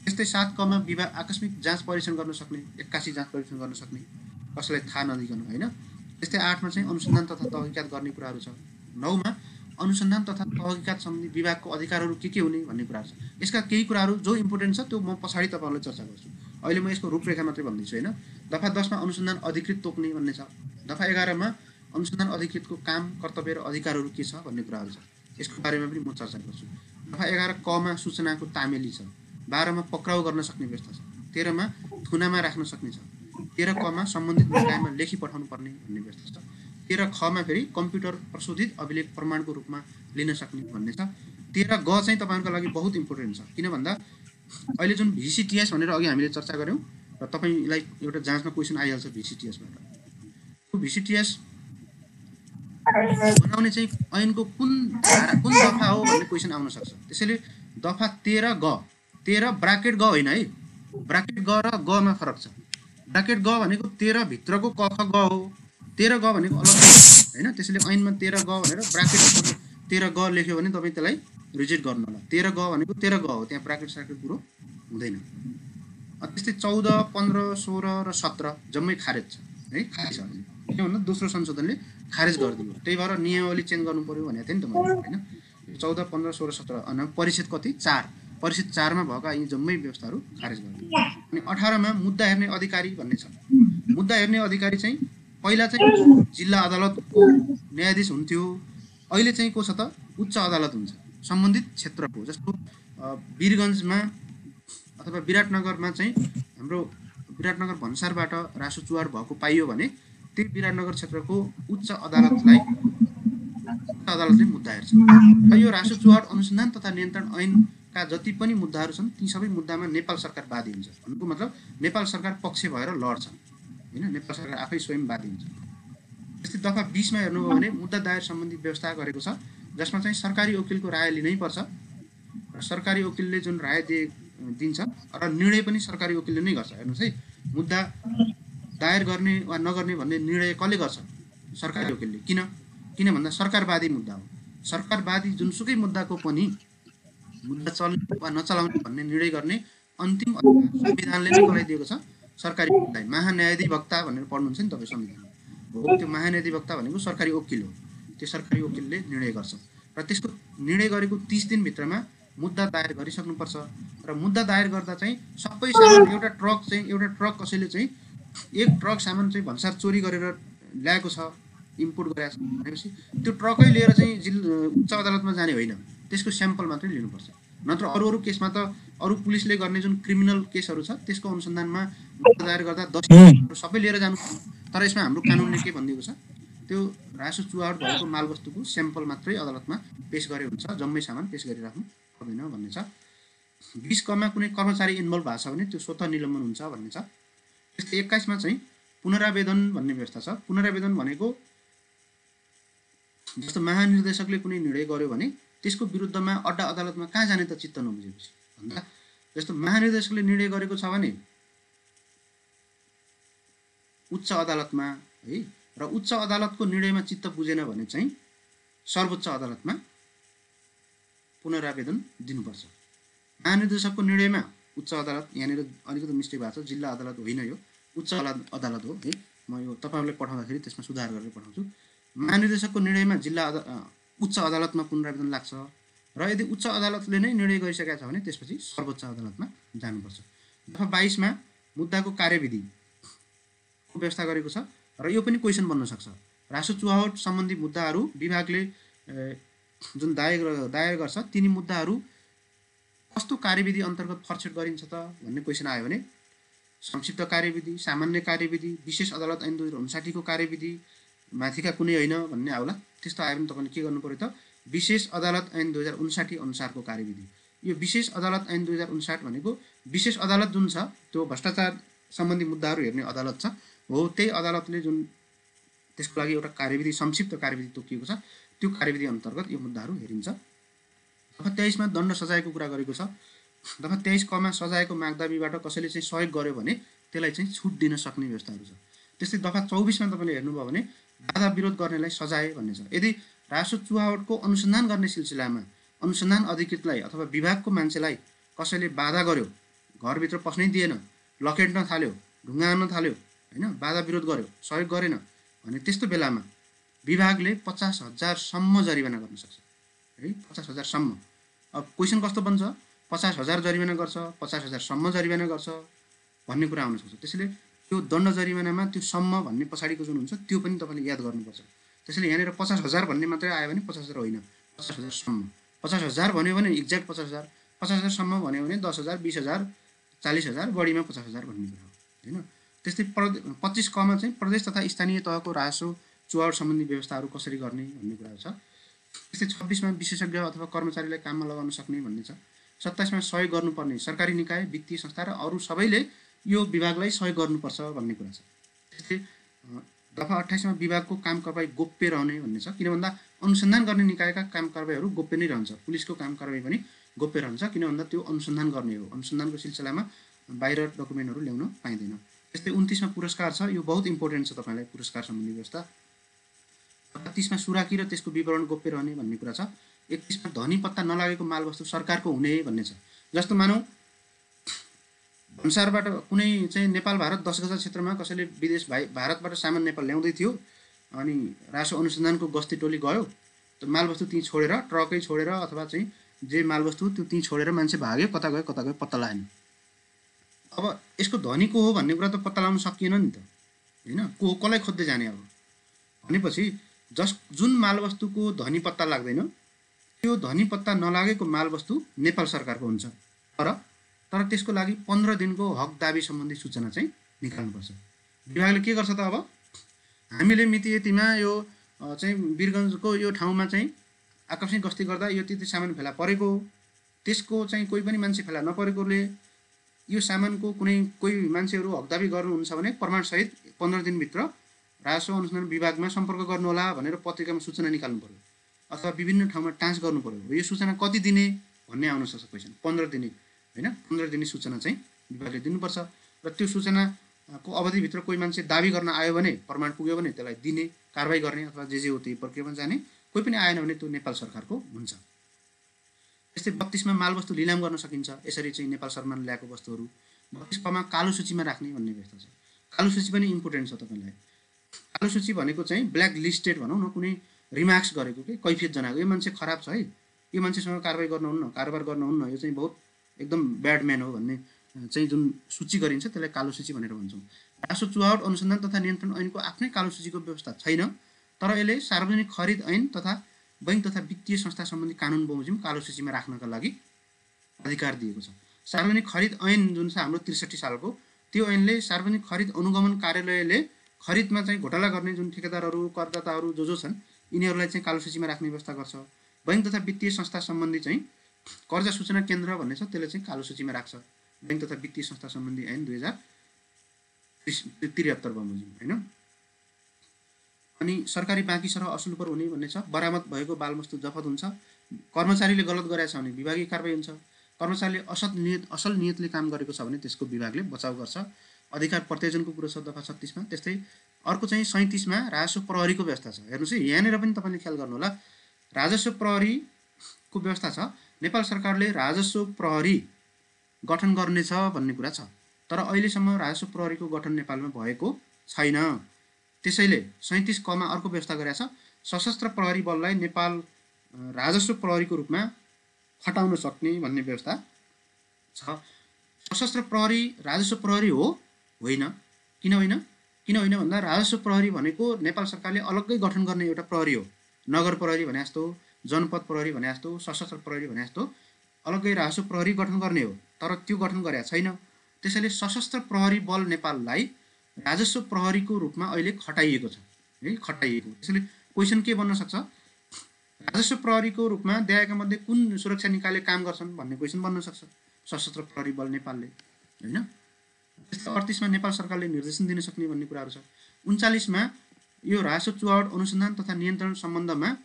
त्यस्तै 7कमा विभाग आकस्मिक जाँच परीक्षण गर्न सक्ने, 81 जाँच परीक्षण गर्न सक्ने, कसैलाई थाहा नदिकन होइन। त्यस्तै 8मा चाहिँ अनुसन्धान तथा तहकिकात गर्ने कुराहरू छ। 9मा अनुसन्धान तथा तहकिकात सम्बन्धी विभागको अधिकारहरू के हुने भन्ने कुराहरू छ। यसका केही कुराहरू जो इम्पोर्टेन्ट छ त्यो म पछाडि तपाईँहरूलाई चर्चा गर्छु, अहिले म यसको रूपरेखा मात्रै भन्दैछु होइन। दफा 10मा अनुसन्धान अधिकृत तोक्ने भन्ने छ। दफा 11मा अनुसन्धान अधिकृतको काम, कर्तव्य र अधिकारहरू के छ भन्ने कुराहरू छ, यसको बारेमा पनि म चर्चा गर्छु। दफा 11कमा सूचनाको तामेली छ। 12मा पक्राउ गर्न सक्ने व्यवस्था छ। 13मा थुनामा राख्न सक्ने छ। 13कमा सम्बन्धित निकायमा लेखी पठाउनु पर्ने भन्ने व्यवस्था छ। 13खमा फेरि कम्प्युटर प्रशोधित अभिलेख प्रमाणको रूपमा लिन सक्ने भन्ने छ। 13ग चाहिँ तपाईँहरूको लागि बहुत इम्पोर्टेन्ट छ, किन भन्दा अहिले जुन VCTS भनेर अघि हामीले चर्चा गऱ्यौँ र तपाईँलाई एउटा जाँचमा क्वेसन आइहाल्छ VCTSबाट। त्यो VCTS बनाउने चाहिँ ऐनको कुन दफा हो भन्ने क्वेसन आउन सक्छ। त्यसैले दफा 13ग, 13 ब्राकेट ग होइन है, ब्राकेट ग र गमा फरक छ। ब्राकेट ग भनेको 13 भित्रको क ख ग हो, 13ग भनेको अलग्गै होइन। त्यसैले ऐनमा 13ग भनेर ब्राकेट 13ग लेख्यो भने तपाईँ त्यसलाई रिजेक्ट गर्नु होला। 13ग भनेको 13ग हो, त्यहाँ ब्राकेट साकेट कुरो हुँदैन। त्यस्तै 14, 15, 16 र 17 जम्मै खारेज छ है, खारेज छ। किन भन्दा दोस्रो संशोधनले खारेज गरिदियो, त्यही भएर नियमावली चेन्ज गर्नु पर्यो भनेको थिएँ नि त मैले होइन। 14, 15, 16, 17 अनि परिच्छेद कति 4, परिच्छेद 4मा भएका यी जम्मै व्यवस्थाहरू खारेज गरिदियो। अनि 18मा मुद्दा हेर्ने अधिकारी भन्ने छ। मुद्दा हेर्ने अधिकारी चाहिँ पहिला चाहिँ जिल्ला अदालतको न्यायाधीश हुन्थ्यो, अहिले चाहिँ को छ त उच्च अदालत हुन्छ सम्बन्धित क्षेत्रको। जस्तो वीरगञ्जमा अथवा विराटनगरमा चाहिँ हाम्रो विराटनगर भन्सारबाट रासो चुहावट भएको पाइयो भने त्यही विराटनगर क्षेत्रको उच्च अदालतले मुद्दा हेर्छ। र यो रासो चुहावट अनुसन्धान तथा नियन्त्रण ऐनका जति पनि मुद्दाहरू छन् ती सबै मुद्दामा नेपाल सरकार वादी हुन्छ। भन्नुको मतलब नेपाल सरकार पक्ष भएर लड्छ होइन, नेपाल सरकार आफै स्वयं वादी हुन्छ। जस्तै दफा 20 मा हेर्नुभयो भने मुद्दा दायर सम्बन्धी व्यवस्था गरेको छ, जसमा चाहिँ सरकारी वकिलको राय लिनै पर्छ र सरकारी वकिलले जुन राय दिन्छ र निर्णय पनि सरकारी वकिलले नै गर्छ। हेर्नुहोस् है, मुद्दा दायर गर्ने वा नगर्ने भन्ने निर्णय कसले गर्छ? सरकारी वकिलले। किन भन्दा सरकारवादी मुद्दा हो। सरकारवादी जुनसुकै मुद्दाको पनि मुद्दा चल्ने वा नचलाउने भन्ने निर्णय गर्ने अन्तिम अधिकार संविधानले नै गराइदिएको छ सरकारी वकिललाई। महान्यायाधिवक्ता भनेर पढ्नुहुन्छ नि तपाईँ संविधानमा। हो, त्यो महान्यायाधिवक्ता भनेको सरकारी वकिल हो। त्यो सरकारी वकिलले निर्णय गर्छ र त्यसको निर्णय गरेको 30 दिनभित्रमा मुद्दा दायर गरिसक्नुपर्छ र मुद्दा दायर गर्दा चाहिँ सबै सामान एउटा ट्रक कसैले चाहिँ एक ट्रक सामान चाहिँ भन्सार चोरी गरेर ल्याएको छ, इम्पोर्ट गरेको छ भनेपछि त्यो ट्रकै लिएर चाहिँ उच्च अदालतमा जाने होइन, त्यसको स्याम्पल मात्रै लिनुपर्छ। नत्र अरू केसमा त अरू पुलिसले गर्ने जुन क्रिमिनल केसहरू छ त्यसको अनुसन्धानमा मुद्दा दायर गर्दा दस्तावेजहरू सबै लिएर जानु। तर यसमा हाम्रो कानुनले के भनिदिएको छ? त्यो रासो चुहावट भएको मालवस्तुको स्याम्पल मात्रै अदालतमा पेश गरे हुन्छ, जम्मै सामान पेश गरिराख्नु पर्दैन भन्ने छ। 20 कमा कुनै कर्मचारी इन्भल्भ भएको छ भने त्यो स्वतः निलम्बन हुन्छ भन्ने छ। त्यस्तै 21 मा चाहिँ पुनरावेदन भन्ने व्यवस्था छ। पुनरावेदन भनेको जस्तो महानिर्देशकले कुनै निर्णय गर्यो भने त्यसको विरुद्धमा अड्डा अदालतमा कहाँ जाने त चित्त नबुझेपछि भन्दा, जस्तो महानिर्देशकले निर्णय गरेको छ भने उच्च अदालतमा है, र उच्च अदालतको निर्णयमा चित्त बुझेन भने चाहिँ सर्वोच्च अदालतमा पुनरावेदन दिनुपर्छ। महानिर्देशकको निर्णयमा उच्च अदालत, यहाँनिर अलिकति मिस्टेक भएको छ, जिल्ला अदालत होइन, यो उच्च अदालत हो है। म यो तपाईँहरूलाई पठाउँदाखेरि त्यसमा सुधार गरेर पठाउँछु। महानिर्देशकको निर्णयमा उच्च अदालतमा पुनरावेदन लाग्छ र यदि उच्च अदालतले नै निर्णय गरिसकेको छ भने त्यसपछि सर्वोच्च अदालतमा जानुपर्छ। दफा 22 मा मुद्दाको कार्यविधिको व्यवस्था गरेको छ र यो पनि क्वेसन बन्न सक्छ। रासो चुहावट सम्बन्धी मुद्दाहरू विभागले जुन दायर गर्छ तिनी मुद्दाहरू कस्तो कार्यविधि अन्तर्गत फर्छेट गरिन्छ त भन्ने क्वेसन आयो भने संक्षिप्त कार्यविधि, सामान्य कार्यविधि, विशेष अदालत ऐन 2059 को कार्यविधि, माथिका कुनै होइन भन्ने आउला। त्यस्तो आयो भने तपाईँले के गर्नु पर्यो त? विशेष अदालत ऐन 2059 अनुसारको कार्यविधि। यो विशेष अदालत ऐन 2059 भनेको विशेष अदालत जुन छ त्यो भ्रष्टाचार सम्बन्धी मुद्दाहरू हेर्ने अदालत छ हो, त्यही अदालतले जुन त्यसको लागि एउटा कार्यविधि, संक्षिप्त कार्यविधि तोकिएको छ, त्यो कार्यविधि अन्तर्गत यो मुद्दाहरू हेरिन्छ। दफा 23 मा दण्ड सजायको कुरा गरेको छ। दफा 23 कमा सजायको मागदाबीबाट कसैले चाहिँ सहयोग गर्यो भने त्यसलाई चाहिँ छुट दिन सक्ने व्यवस्थाहरू छ। त्यस्तै दफा 24 मा तपाईँले हेर्नुभयो भने बाधा विरोध गर्नेलाई सजाय भन्ने छ। यदि रासो चुहावटको अनुसन्धान गर्ने सिलसिलामा अनुसन्धान अधिकृतलाई अथवा विभागको मान्छेलाई कसैले बाधा गर्यो, घरभित्र पस्नै दिएन, लकेट्न थाल्यो, ढुङ्गा हान्न थाल्यो होइन, बाधा विरोध गर्यो, सहयोग गरेन भने त्यस्तो बेलामा विभागले 50,000 सम्म जरिवाना गर्न सक्छ है, 50,000 सम्म। अब क्वेसन कस्तो बन्छ? 50,000 जरिवाना गर्छ, 50,000 सम्म जरिवाना गर्छ भन्ने कुरा आउन सक्छ। त्यसैले त्यो दण्ड जरिवानामा त्यो सम्म भन्ने पछाडिको जुन हुन्छ त्यो पनि तपाईँले याद गर्नुपर्छ। त्यसैले यहाँनिर 50,000 भन्ने मात्रै आयो भने 50,000 होइन, 50,000 सम्म। 50,000 भन्यो भने एक्ज्याक्ट 50,000, 50,000 सम्म भन्यो भने 10,000, 20,000, 40,000, बढीमा 50,000 भन्ने कुरा हो होइन। त्यस्तै 25 कमा चाहिँ प्रदेश तथा स्थानीय तहको रासो चुहावट सम्बन्धी व्यवस्थाहरू कसरी गर्ने भन्ने कुरा छ। त्यस्तै 26 मा विशेषज्ञ अथवा कर्मचारीलाई काममा लगाउन सक्ने भन्ने छ। 27 मा सहयोग गर्नुपर्ने सरकारी निकाय, वित्तीय संस्था र अरू सबैले यो विभागलाई सहयोग गर्नुपर्छ भन्ने कुरा छ। त्यस्तै दफा 28 मा विभागको काम कारबाही गोप्य रहने भन्ने छ। किन भन्दा अनुसन्धान गर्ने निकायका काम कारबाहीहरू गोप्य नै रहन्छ, पुलिसको काम कारबाही पनि गोप्य रहन्छ। किन भन्दा त्यो अनुसन्धान गर्ने हो, अनुसन्धानको सिलसिलामा बाहिर डकुमेन्टहरू ल्याउन पाइँदैन। त्यस्तै 29 मा पुरस्कार छ। यो बहुत इम्पोर्टेन्ट छ तपाईँलाई, पुरस्कार सम्बन्धी व्यवस्था। 30 मा सुराकी र त्यसको विवरण गोप्य रहने भन्ने कुरा छ। 31 मा धनी पत्ता नलागेको मालवस्तु सरकारको हुने भन्ने छ। जस्तो मानौ भन्सारबाट कुनै चाहिँ नेपाल भारत 10 गजा क्षेत्रमा कसैले विदेश भारतबाट सामान नेपाल ल्याउँदै थियो, अनि रासो अनुसन्धानको गस्ती टोली गयो, त्यो मालवस्तु त्यहीँ छोडेर, ट्रकै छोडेर अथवा चाहिँ जे मालवस्तु त्यो त्यहीँ छोडेर मान्छे भाग्यो, कता गयो पत्ता लागेन। अब यसको धनी को हो भन्ने कुरा त पत्ता लगाउन सकिएन नि त होइन, कसलाई खोज्दै जाने अब भनेपछि जुन मालवस्तुको धनी पत्ता लाग्दैन त्यो धनी पत्ता नलागेको मालवस्तु नेपाल सरकारको हुन्छ। तर त्यसको लागि 15 दिनको हक दाबी सम्बन्धी सूचना चाहिँ निकाल्नुपर्छ। विभागले के गर्छ त? अब हामीले मिति यतिमा यो चाहिँ वीरगञ्जको यो ठाउँमा चाहिँ आकस्मिक गस्ती गर्दा यो त्यति सामान फेला परेको, त्यसको चाहिँ कोही पनि मान्छे फेला नपरेकोले यो सामानको कोही मान्छेहरू हकदाबी गर्नुहुन्छ भने प्रमाणसहित 15 दिनभित्र राजस्व अनुसन्धान विभागमा सम्पर्क गर्नुहोला भनेर पत्रिकामा सूचना निकाल्नु पर्यो अथवा विभिन्न ठाउँमा टाँच गर्नु पर्यो। यो सूचना कति दिने भन्ने आउन सक्छ क्वेसन। 15 दिने हैन, 15 दिने सूचना चाहिँ विभागले दिनुपर्छ र त्यो सूचनाको अवधिभित्र कोही मान्छे दाबी गर्न आयो भने, प्रमाण पुग्यो भने त्यसलाई दिने, कारबाही गर्ने अथवा जे हो त्यही प्रक्रियामा जाने। कोही पनि आएन भने त्यो नेपाल सरकारको हुन्छ। त्यस्तै 32 मा मालवस्तु लिलाम गर्न सकिन्छ। यसरी चाहिँ नेपाल सरकारमा ल्याएको वस्तुहरू 32 क मा कालो सूचीमा राख्ने भन्ने व्यवस्था छ। कालो सूची पनि इम्पोर्टेन्ट छ तपाईलाई। कालो सूची भनेको चाहिँ ब्ल्याक लिस्टेड भनौँ न, कुनै रिमार्क्स गरेको के कैफियत जनाएको, यो मान्छे खराब छ है, यो मान्छेसँग कारबाही गर्नुहुन्न, कारोबार गर्नुहुन्न, यो चाहिँ बहुत एकदम ब्याड म्यान हो भन्ने चाहिँ जुन सूची गरिन्छ त्यसलाई कालो सूची भनेर भन्छौँ। राजस्व चुहावट अनुसन्धान तथा नियन्त्रण ऐनको आफ्नै कालो सूचीको व्यवस्था छैन, तर यसले सार्वजनिक खरिद ऐन तथा बैंक तथा वित्तीय संस्था सम्बन्धी कानुन बमोजिम कालो सूचीमा राख्नका लागि अधिकार दिएको छ। सार्वजनिक खरिद ऐन जुन छ हाम्रो 63 सालको, त्यो ऐनले सार्वजनिक खरिद अनुगमन कार्यालयले खरिदमा चाहिँ घोटाला गर्ने जुन ठेकेदारहरू, करदाताहरू जो छन् यिनीहरूलाई चाहिँ कालो सूचीमा राख्ने व्यवस्था गर्छ। बैंक तथा वित्तीय संस्था सम्बन्धी चाहिँ कर्जा सूचना केन्द्र भन्ने छ, त्यसले चाहिँ कालो सूचीमा राख्छ। बैंक तथा वित्तीय संस्था सम्बन्धी ऐन 2073 बमोजिम हैन। अनि सरकारी बाँकी सरह असुल पर हुने भन्ने छ। बरामद भएको बालवस्तु जफत हुन्छ। कर्मचारीले गलत गरेछ भने विभागीय कारबाही हुन्छ। कर्मचारीले असल नियतले काम गरेको छ भने त्यसको विभागले बचाउ गर्छ। अधिकार प्रत्यायोजनको कुरो छ दफा 36 मा। त्यस्तै अर्को चाहिँ 37 मा राजस्व प्रहरीको व्यवस्था छ। हेर्नुस् है, यहाँनिर पनि तपाईले ख्याल गर्नु होला। राजस्व प्रहरीको व्यवस्था छ। नेपाल सरकारले राजस्व प्रहरी गठन गर्नेछ भन्ने कुरा छ, तर अहिलेसम्म राजस्व प्रहरीको गठन नेपालमा भएको छैन। त्यसैले 37 क मा अर्को व्यवस्था गरेछ। सशस्त्र प्रहरी बललाई नेपाल राजस्व प्रहरीको रूपमा खटाउन सक्ने भन्ने व्यवस्था छ। सशस्त्र प्रहरी राजस्व प्रहरी हो होइन? किन होइन? किन होइन भन्दा राजस्व प्रहरी भनेको नेपाल सरकारले अलग्गै गठन गर्ने एउटा प्रहरी हो। नगर प्रहरी भने जस्तो, जनपद प्रहरी भने जस्तो, सशस्त्र प्रहरी भने जस्तो अलग्गै राजस्व प्रहरी गठन गर्ने हो, तर त्यो गठन गरेका छैन। त्यसैले सशस्त्र प्रहरी बल नेपाललाई राजस्व प्रहरीको रूपमा अहिले खटाइएको छ है, खटाइएको। त्यसैले क्वेसन के बन्न सक्छ? राजस्व प्रहरीको रूपमा देखाएका मध्ये कुन सुरक्षा निकायले काम गर्छन् भन्ने क्वेसन बन्न सक्छ। सशस्त्र प्रहरी बल नेपालले हैन। त्यस्तै 38 मा नेपाल सरकारले निर्देशन दिन सक्ने भन्ने कुराहरू छ। 39 मा यो राजस्व चुहावट अनुसन्धान तथा नियन्त्रण सम्बन्धमा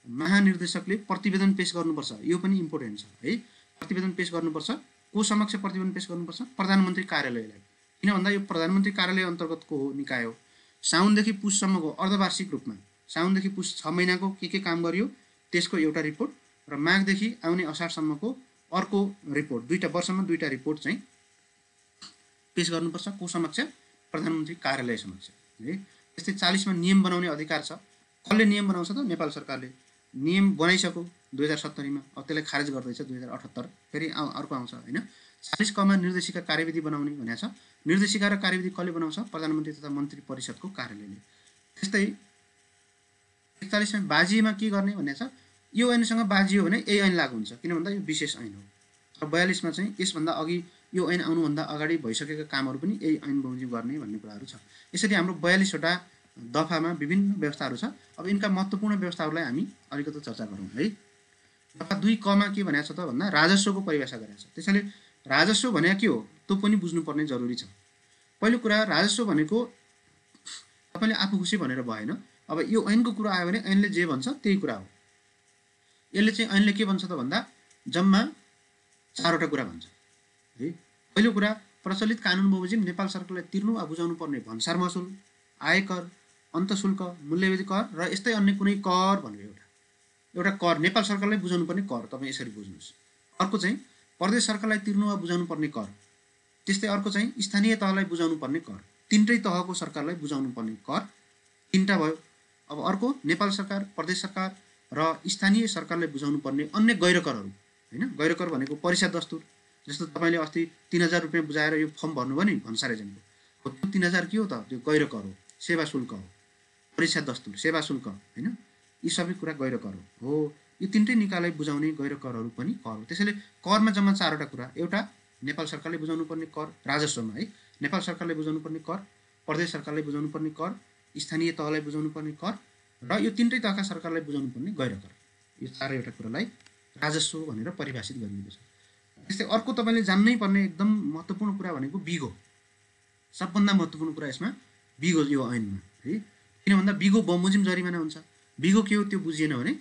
महानिर्देशकले प्रतिवेदन पेश गर्नुपर्छ। यो पनि इम्पोर्टेन्ट छ है। प्रतिवेदन पेश गर्नुपर्छ। को समक्ष प्रतिवेदन पेश गर्नुपर्छ? प्रधानमन्त्री कार्यालयलाई। किन भन्दा यो प्रधानमन्त्री कार्यालय अन्तर्गतको हो, निकाय हो। साउनदेखि पुससम्मको अर्धवार्षिक रूपमा, साउनदेखि पुस 6 महिनाको के काम गरियो त्यसको एउटा रिपोर्ट र माघदेखि आउने असारसम्मको अर्को रिपोर्ट, दुईटा वर्षमा दुईटा रिपोर्ट चाहिँ पेश गर्नुपर्छ। को समक्ष? प्रधानमन्त्री कार्यालय समक्ष है। त्यस्तै 40 मा नियम बनाउने अधिकार छ। कसले नियम बनाउँछ त? नेपाल सरकारले। नियम बनाइसक्यो 2070 मा, अब त्यसलाई खारेज गर्दैछ 2078, फेरि अर्को आउँछ हैन। 40 क मा निर्देशिका कार्यविधि बनाउने भनेको छ। निर्देशिका र कार्यविधि कसले बनाउँछ? प्रधानमन्त्री तथा मन्त्री परिषदको कार्यालयले। त्यस्तै 41 मा बाजिएमा के गर्ने भनेको छ? यो ऐनसँग बाजियो भने यही ऐन लागू हुन्छ, किन भन्दा यो विशेष ऐन हो। र 42 मा चाहिँ यसभन्दा अघि यो ऐन आउनुभन्दा अगाडि भइसकेका कामहरू पनि यही ऐन बमोजिम गर्ने भन्ने कुराहरू छ। यसरी हाम्रो 42 वटा दफामा विभिन्न व्यवस्थाहरू छ। अब यिनका महत्त्वपूर्ण व्यवस्थाहरूलाई हामी अलिकति चर्चा गरौँ है। दफा 2 क मा के भनेको छ त भन्दा राजस्वको परिभाषा गरेको छ। त्यसैले राजस्व भनेको के हो त्यो पनि बुझ्नुपर्ने जरुरी छ। पहिलो कुरा, राजस्व भनेको तपाईले आफू खुसी भनेर भएन। अब यो ऐनको कुरा आयो भने ऐनले जे भन्छ त्यही कुरा हो। यसले चाहिँ ऐनले के भन्छ त भन्दा जम्मा 4 वटा कुरा भन्छ है। पहिलो कुरा, प्रचलित कानुन बमोजिम नेपाल सरकारलाई तिर्नु वा बुझाउनु पर्ने भन्सार महसुल, आयकर, अन्तशुल्क, मूल्यवृद्धि कर र यस्तै अन्य कुनै कर भनेर एउटा कर नेपाल सरकारलाई बुझाउनु पर्ने कर, तपाईँ यसरी बुझ्नुहोस्। अर्को चाहिँ प्रदेश सरकारलाई तिर्नु वा बुझाउनु पर्ने कर। त्यस्तै अर्को चाहिँ स्थानीय तहलाई बुझाउनु पर्ने कर। तीनटै तहको सरकारलाई बुझाउनु पर्ने कर तीनटा भयो। अब अर्को नेपाल सरकार, प्रदेश सरकार र स्थानीय सरकारलाई बुझाउनु पर्ने अन्य गैर करहरू हैन। गैर कर भनेको परिषद दस्तुर, जस्तो तपाईले अस्ति 3000 रुपैयाँ बुझाएर यो फर्म भर्नुभयो नि भन्सार एजेन्टको, त्यो 3000 के हो त? त्यो गैर कर हो, सेवा शुल्क हो। परिषद दस्तुर, सेवा शुल्क हैन, यी सबै कुरा गैर कर हो। यो तीनटै निकायलाई बुझाउने गैर करहरू पनि कर हो। त्यसैले करमा जम्मा 4 वटा कुरा। एउटा नेपाल सरकारले बुझाउनु पर्ने कर राजस्वमा है, नेपाल सरकारले बुझाउनु पर्ने कर, प्रदेश सरकारले बुझाउनु पर्ने कर, स्थानीय तहलाई बुझाउनु पर्ने कर र यो तीनटै तहका सरकारलाई बुझाउनु पर्ने गैर कर। यो 4 वटा कुरालाई राजस्व भनेर परिभाषित गरिएको छ। त्यस्तै अर्को तपाईले जान्नै पर्ने एकदम महत्त्वपूर्ण कुरा भनेको बिग हो। सबभन्दा महत्त्वपूर्ण कुरा यसमा बिग हो यो ऐनमा है। किन भन्दा बिगो बमोजिम जरिमाना हुन्छ। बिगो के हो त्यो बुझिएन भने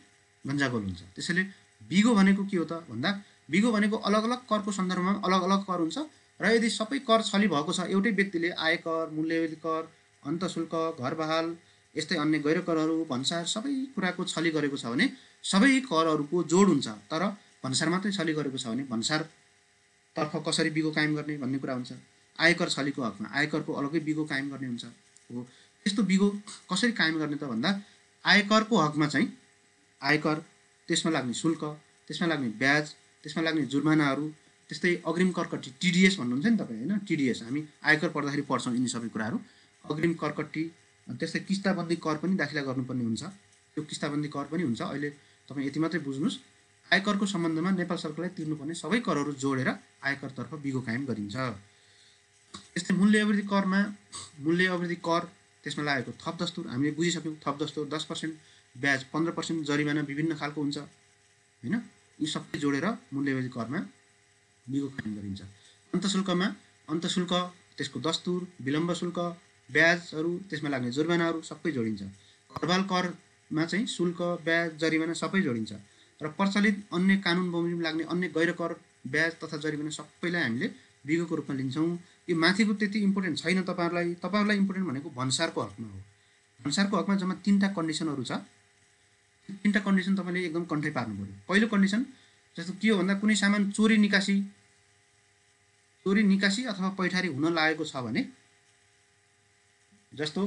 गन्जागोल हुन्छ। त्यसैले बिगो भनेको के हो त भन्दा बिगो भनेको अलग अलग करको सन्दर्भमा अलग अलग कर हुन्छ र यदि सबै कर छली भएको छ एउटै व्यक्तिले आयकर, मूल्यवर्धित कर, अन्तशुल्क, घर बहाल यस्तै अन्य गैर करहरू, भन्सार सबै कुराको छली गरेको छ भने सबै करहरूको जोड हुन्छ। तर भन्सार मात्रै छली गरेको छ भने भन्सारतर्फ कसरी बिगो कायम गर्ने भन्ने कुरा हुन्छ। आयकर छलीको हकमा आयकरको अलग्गै बिगो कायम गर्ने हुन्छ। हो त्यस्तो बिगो कसरी कायम गर्ने त भन्दा आयकरको हकमा चाहिँ आयकर, त्यसमा लाग्ने शुल्क, त्यसमा लाग्ने ब्याज, त्यसमा लाग्ने जुर्मानाहरू, त्यस्तै अग्रिम करकट्टी टिडिएस भन्नुहुन्छ नि तपाईँ होइन, टिडिएस हामी आयकर पढ्दाखेरि पढ्छौँ यिनी सबै कुराहरू। अग्रिम करकट्टी, त्यस्तै किस्ताबन्दी कर पनि दाखिला गर्नुपर्ने हुन्छ। त्यो किस्ताबन्दी कर पनि हुन्छ। अहिले तपाईँ यति मात्रै बुझ्नुहोस्, आयकरको सम्बन्धमा नेपाल सरकारलाई तिर्नुपर्ने सबै करहरू जोडेर आयकरतर्फ बिगो कायम गरिन्छ। त्यस्तै मूल्य अवधि करमा मूल्य अवधि कर, त्यसमा लागेको थप दस्तुर हामीले बुझिसक्यौँ। थप दस्तुर 10%, ब्याज 15%, जरिमाना विभिन्न खालको हुन्छ होइन। यी सबै जोडेर मूल्य अवधि करमा बिगो कायम गरिन्छ। अन्तशुल्कमा अन्तशुल्क, त्यसको दस्तुर, विलम्ब शुल्क, ब्याजहरू, त्यसमा लाग्ने जुर्मानाहरू सबै जोडिन्छ। घरबाल करमा चाहिँ शुल्क, ब्याज, जरिमाना सबै जोडिन्छ। र प्रचलित अन्य कानुन बमोजिम लाग्ने अन्य गैर कर, ब्याज तथा जरिमाना सबैलाई हामीले बिगोको रूपमा लिन्छौँ। यो माथिको त्यति इम्पोर्टेन्ट छैन तपाईँहरूलाई इम्पोर्टेन्ट भनेको भन्सारको हकमा हो। भन्सारको हकमा जम्मा 3टा कन्डिसनहरू छ। 3टा कन्डिसन तपाईँले एकदम कन्ठै पार्नु पऱ्यो। पहिलो कन्डिसन जस्तो के हो भन्दा कुनै सामान चोरी निकासी अथवा पैठारी हुन लागेको छ भने, जस्तो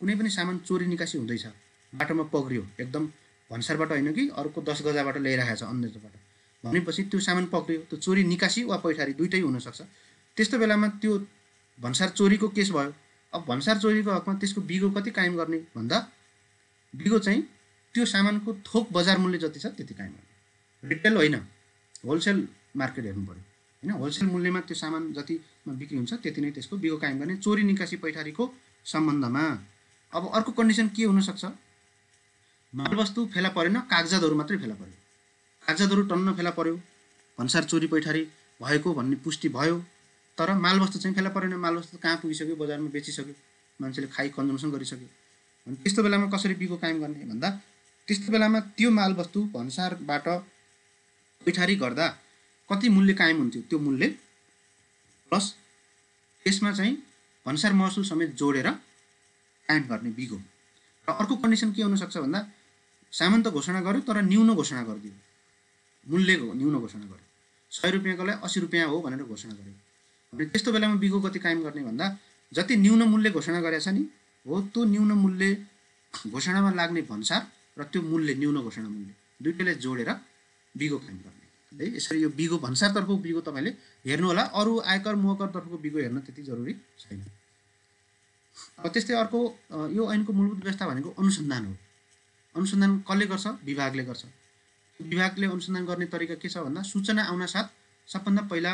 कुनै पनि सामान चोरी निकासी हुँदैछ, बाटोमा पक्रियो, एकदम भन्सारबाट होइन कि अर्को 10 गजाबाट ल्याइरहेको छ अन्यबाट भनेपछि त्यो सामान पक्रियो, त्यो चोरी निकासी वा पैठारी दुइटै हुनसक्छ। त्यस्तो बेलामा त्यो भन्सार चोरीको केस भयो। अब भन्सार चोरीको हकमा त्यसको बिगो कति कायम गर्ने भन्दा बिगो चाहिँ त्यो सामानको थोक बजार मूल्य जति छ त्यति कायम गर्ने। रिटेल होइन, होलसेल मार्केट हेर्नु पऱ्यो होइन। होलसेल मूल्यमा त्यो सामान जतिमा बिक्री हुन्छ त्यति नै त्यसको बिगो कायम गर्ने चोरी निकासी पैठारीको सम्बन्धमा। अब अर्को कन्डिसन के हुनसक्छ, मालवस्तु फेला परेन, कागजातहरू मात्रै फेला पर्यो। कागजातहरू टन्न फेला पर्यो, भन्सार चोरी पैठारी भएको भन्ने पुष्टि भयो, तर मालवस्तु चाहिँ फेला परेन। मालवस्तु कहाँ पुगिसक्यो, बजारमा बेचिसक्यो, मान्छेले खाइ कन्जम्सन गरिसक्यो। अनि त्यस्तो बेलामा कसरी बिगो कायम गर्ने भन्दा त्यस्तो बेलामा त्यो मालवस्तु भन्सारबाट पैठारी गर्दा कति मूल्य कायम हुन्थ्यो, त्यो मूल्य प्लस त्यसमा चाहिँ भन्सार महसुल समेत जोडेर कायम गर्ने बिगो। र अर्को कन्डिसन के हुनसक्छ भन्दा सामान त घोषणा गर्यो तर न्यून घोषणा गरिदियो, मूल्य न्यून घोषणा गर्यो, 100 रुपियाँकोलाई 80 रुपियाँ हो भनेर घोषणा गर्यो भने त्यस्तो बेलामा बिगो कति कायम गर्ने भन्दा जति न्यून मूल्य घोषणा गरेछ नि हो त्यो न्यून मूल्य घोषणामा लाग्ने भन्सार र त्यो मूल्य न्यून घोषणा मूल्य दुईटैलाई जोडेर बिगो कायम गर्ने है। यसरी यो बिगो भन्सारतर्फको बिगो तपाईँले हेर्नु होला, अरू आयकर महकरतर्फको बिगो हेर्न त्यति जरुरी छैन। अब त्यस्तै अर्को यो ऐनको मूलभूत व्यवस्था भनेको अनुसन्धान हो। अनुसन्धान कसले गर्छ? विभागले गर्छ। विभागले अनुसन्धान गर्ने तरिका के छ भन्दा सूचना आउन साथ सबभन्दा पहिला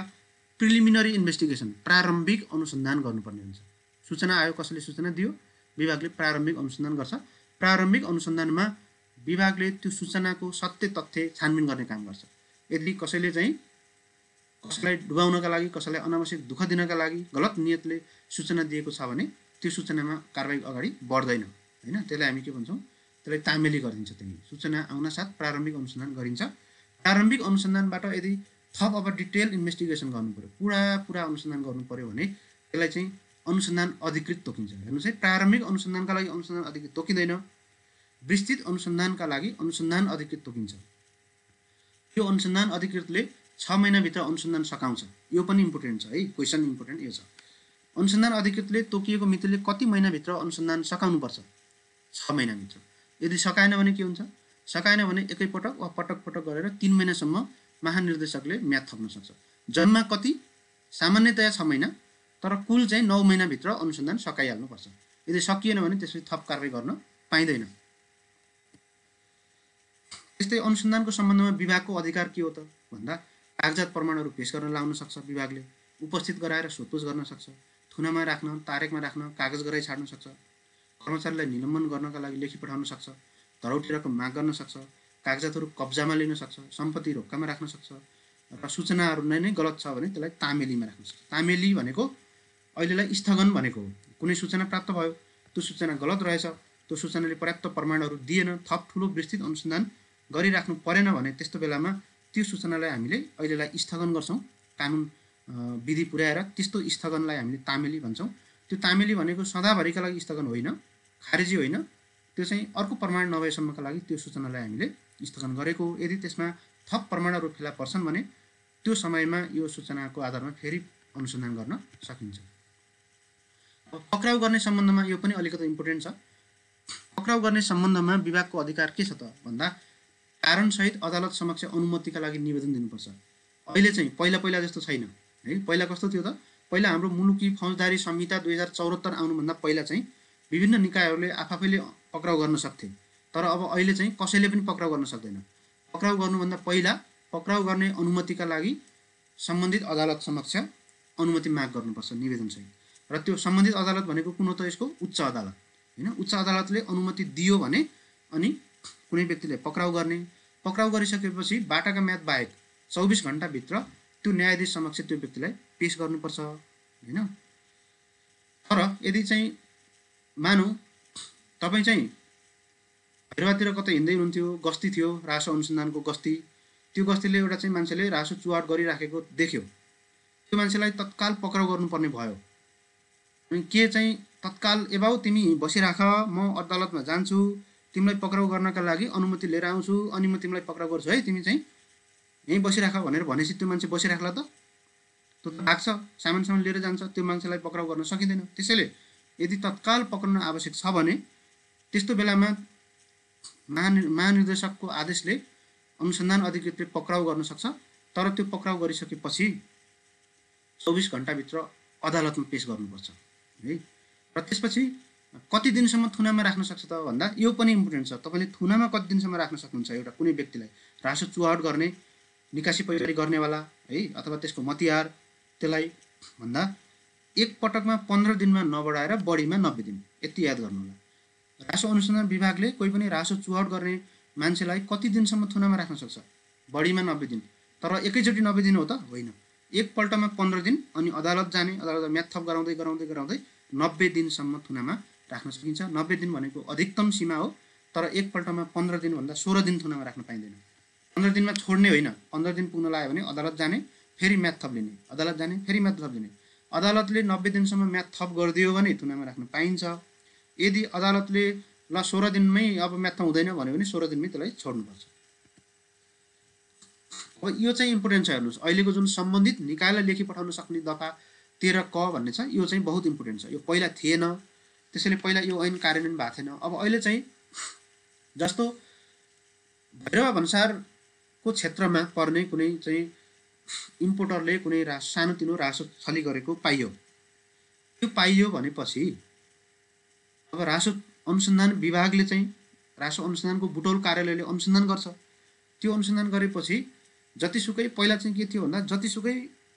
प्रिलिमिनरी इन्भेस्टिगेसन, प्रारम्भिक अनुसन्धान गर्नुपर्ने हुन्छ। सूचना आयो, कसैले सूचना दियो, विभागले प्रारम्भिक अनुसन्धान गर्छ। प्रारम्भिक अनुसन्धानमा विभागले त्यो सूचनाको सत्य तथ्य छानबिन गर्ने काम गर्छ। यदि कसैले चाहिँ कसैलाई डुबाउनका लागि, कसैलाई अनावश्यक दुःख दिनका लागि गलत नियतले सूचना दिएको छ भने त्यो सूचनामा कारबाही अगाडि बढ्दैन हैन। त्यसलाई हामी के भन्छौँ, त्यसलाई तामेली गरिदिन्छ। त्यही सूचना आउन साथ प्रारम्भिक अनुसन्धान गरिन्छ। प्रारम्भिक अनुसन्धानबाट यदि थप अब डिटेल इन्भेस्टिगेसन गर्नु पर्यो, पुरा अनुसन्धान गर्नु पर्यो भने त्यसलाई चाहिँ अनुसन्धान अधिकृत तोकिन्छ। हेर्नुहोस् है, प्रारम्भिक अनुसन्धानका लागि अनुसन्धान अधिकृत तोकिँदैन, विस्तृत अनुसन्धानका लागि अनुसन्धान अधिकृत तोकिन्छ। यो अनुसन्धान अधिकृतले 6 महिनाभित्र अनुसन्धान सकाउँछ। यो पनि इम्पोर्टेन्ट छ है, क्वेसन इम्पोर्टेन्ट यो छ। अनुसन्धान अधिकृतले तोकिएको मितिले कति महिनाभित्र अनुसन्धान सकाउनुपर्छ? 6 महिनाभित्र। यदि सकाएन भने के हुन्छ? सकाएन भने एकैपटक वा पटक पटक गरेर 3 महिनासम्म महानिर्देशकले म्याद थप्न सक्छ। जम्मा कति? सामान्यतया 6 महिना, तर कुल चाहिँ 9 महिनाभित्र अनुसन्धान सकाइहाल्नुपर्छ। यदि सकिएन भने त्यसपछि थप कारबाही गर्न पाइँदैन। त्यस्तै अनुसन्धानको सम्बन्धमा विभागको अधिकार के हो त भन्दा कागजात प्रमाणहरू पेश गर्न लाउन सक्छ विभागले, उपस्थित गराएर सोधपुछ गर्न सक्छ, थुनामा राख्न, तारेकमा राख्न, कागज गराइ छाड्न सक्छ, कर्मचारीलाई निलम्बन गर्नका लागि लेखी पठाउन सक्छ, धरौटी रकम माग गर्न सक्छ, कागजातहरू कब्जामा लिन सक्छ, सम्पत्ति रोक्कामा राख्न सक्छ र सूचनाहरू नै गलत छ भने त्यसलाई तामेलीमा राख्न सक्छ। तामेली भनेको अहिलेलाई स्थगन भनेको हो। कुनै सूचना प्राप्त भयो, त्यो सूचना गलत रहेछ, त्यो सूचनाले पर्याप्त प्रमाणहरू दिएन, थप ठुलो विस्तृत अनुसन्धान गरिराख्नु परेन भने त्यस्तो बेलामा त्यो सूचनालाई हामीले अहिलेलाई स्थगन गर्छौँ कानुन विधि पुर्याएर। त्यस्तो स्थगनलाई हामीले तामेली भन्छौँ। त्यो तामेली भनेको सदाभरिका लागि स्थगन होइन, खारेजी होइन, त्यो चाहिँ अर्को प्रमाण नभएसम्मका लागि त्यो सूचनालाई हामीले स्थगन गरेको। यदि त्यसमा थप प्रमाणहरू फेला पर्छन् भने त्यो समयमा यो सूचनाको आधारमा फेरि अनुसन्धान गर्न सकिन्छ। अब पक्राउ गर्ने सम्बन्धमा यो पनि अलिकति इम्पोर्टेन्ट छ। पक्राउ गर्ने सम्बन्धमा विभागको अधिकार के छ त भन्दा कारणसहित अदालत समक्ष अनुमतिका लागि निवेदन दिनुपर्छ। अहिले चाहिँ पहिला जस्तो छैन है। पहिला कस्तो थियो त, पहिला हाम्रो मुलुकी फौजदारी संहिता 2074 आउनुभन्दा पहिला चाहिँ विभिन्न निकायहरूले आफैले पक्राउ गर्न सक्थे, तर अब अहिले चाहिँ कसैले पनि पक्राउ गर्न सक्दैन। पक्राउ गर्नुभन्दा पहिला पक्राउ गर्ने अनुमतिका लागि सम्बन्धित अदालत समक्ष अनुमति माग गर्नुपर्छ निवेदनसहित। र त्यो सम्बन्धित अदालत भनेको कुन हो त, यसको उच्च अदालत होइन। उच्च अदालतले अनुमति दियो भने अनि कुनै व्यक्तिले पक्राउ गर्ने, पक्राउ गरिसकेपछि बाटाका म्याद बाहेक 24 घण्टाभित्र त्यो न्यायाधीश समक्ष त्यो व्यक्तिलाई पेश गर्नुपर्छ होइन। तर यदि चाहिँ मानौँ तपाईँ चाहिँ भैरवातिर कतै हिँड्दै हुनुहुन्थ्यो, गस्ती थियो, रासो अनुसन्धानको गस्ती, त्यो गस्तीले एउटा चाहिँ मान्छेले रासो चुहाट गरिराखेको देख्यो, त्यो मान्छेलाई तत्काल पक्राउ गर्नुपर्ने भयो। अनि के चाहिँ तत्काल एबाउ तिमी बसिराख, म अदालतमा जान्छु, तिमीलाई पक्राउ गर्नका लागि अनुमति लिएर आउँछु, अनि म तिमीलाई पक्राउ गर्छु है, तिमी चाहिँ यहीँ बसिराख भनेर भनेपछि त्यो मान्छे बसिराख्ला त? त्यो त भाग्छ, सामान लिएर जान्छ, त्यो मान्छेलाई पक्राउ गर्न सकिँदैन। त्यसैले यदि तत्काल पक्राउन आवश्यक छ भने त्यस्तो बेलामा महानिर्देशकको आदेशले अनुसन्धान अधिकृतले पक्राउ गर्न सक्छ। तर त्यो पक्राउ गरिसकेपछि 24 घण्टाभित्र अदालतमा पेश गर्नुपर्छ है। र त्यसपछि कति दिनसम्म थुनामा राख्न सक्छ त भन्दा यो पनि इम्पोर्टेन्ट छ। तपाईँले थुनामा कति दिनसम्म राख्न सक्नुहुन्छ एउटा कुनै व्यक्तिलाई, रासो चुहाट गर्ने, निकासी पैकारी गर्नेवाला है, अथवा त्यसको मतियार, त्यसलाई भन्दा एक पटकमा 15 दिनमा नबढाएर बढीमा 90 दिन, यति याद गर्नु होला। रासो अनुसन्धान विभागले कोही पनि रासो चुहाट गर्ने मान्छेलाई कति दिनसम्म थुनामा राख्न सक्छ? बढीमा 90 दिन। तर एकैचोटि 90 दिन हो त होइन, एकपल्टमा 15 दिन, अनि अदालत जाने, अदालतमा म्याद थप गराउँदै 90 दिनसम्म थुनामा राख्न सकिन्छ। 90 दिन भनेको अधिकतम सीमा हो, तर एकपल्टमा 15 दिनभन्दा 16 दिन थुनामा राख्न पाइँदैन। 15 दिनमा छोड्ने होइन, 15 दिन पुग्न लाग्यो भने अदालत जाने, फेरि म्याद थप लिने, अदालत जाने, फेरि म्याद थप लिने। अदालतले 90 दिनसम्म म्याद थप गरिदियो भने थुनामा राख्न पाइन्छ। यदि अदालतले ल 16 दिनमै अब म्याद थप हुँदैन भन्यो भने 16 दिनमै त्यसलाई छोड्नुपर्छ। अब यो चाहिँ इम्पोर्टेन्ट छ। हेर्नुहोस्, अहिलेको जुन सम्बन्धित निकायलाई लेखी पठाउन सक्ने दफा 13 क भन्ने छ, यो चाहिँ बहुत इम्पोर्टेन्ट छ। यो पहिला थिएन, त्यसैले पहिला यो ऐन कार्यान्वयन भएको थिएन। अब अहिले चाहिँ जस्तो भैरवा भन्सारको क्षेत्रमा पर्ने कुनै चाहिँ इम्पोर्टरले कुनै सानोतिनो रासो छली गरेको पाइयो, त्यो पाइयो भनेपछि अब रासो अनुसन्धान विभागले चाहिँ रासो अनुसन्धानको बुटोल कार्यालयले अनुसन्धान गर्छ। त्यो अनुसन्धान गरेपछि जतिसुकै पहिला चाहिँ के थियो भन्दा जतिसुकै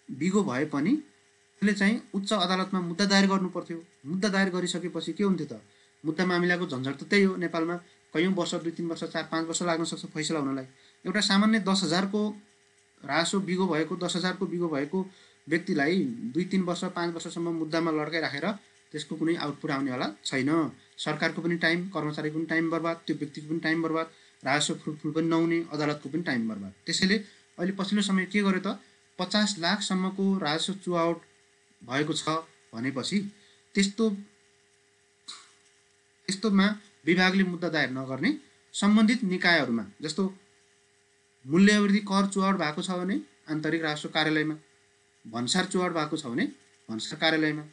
बिगो भए पनि त्यसले चाहिँ उच्च अदालतमा मुद्दा दायर गर्नु पर्थ्यो। मुद्दा दायर गरिसकेपछि के हुन्थ्यो त, मुद्दा मामिलाको झन्झट त त्यही हो। नेपालमा कयौँ वर्ष, 2-3 वर्ष, 4-5 वर्ष लाग्न सक्छ फैसला हुनलाई। एउटा सामान्य 10,000 को रासो बिगो भएको, 10,000 को बिगो भएको व्यक्तिलाई 2-3 वर्ष, 5 वर्षसम्म मुद्दामा लड्काइराखेर त्यसको कुनै आउटपुट आउनेवाला छैन। सरकारको पनि टाइम, कर्मचारीको पनि टाइम बर्बाद, त्यो व्यक्तिको पनि टाइम बर्बाद, रासो फुल पनि नहुने, अदालतको पनि टाइम बर्बाद। त्यसैले अहिले पछिल्लो समय के गर्यो त, 50 लाखसम्मको रासो चुहाट भएको छ भनेपछि त्यस्तोमा विभागले मुद्दा दायर नगर्ने, सम्बन्धित निकायहरूमा, जस्तो मूल्यवृद्धि कर चुहाट भएको छ भने आन्तरिक रासो कार्यालयमा, भन्सार चुहाट भएको छ भने भन्सार कार्यालयमा,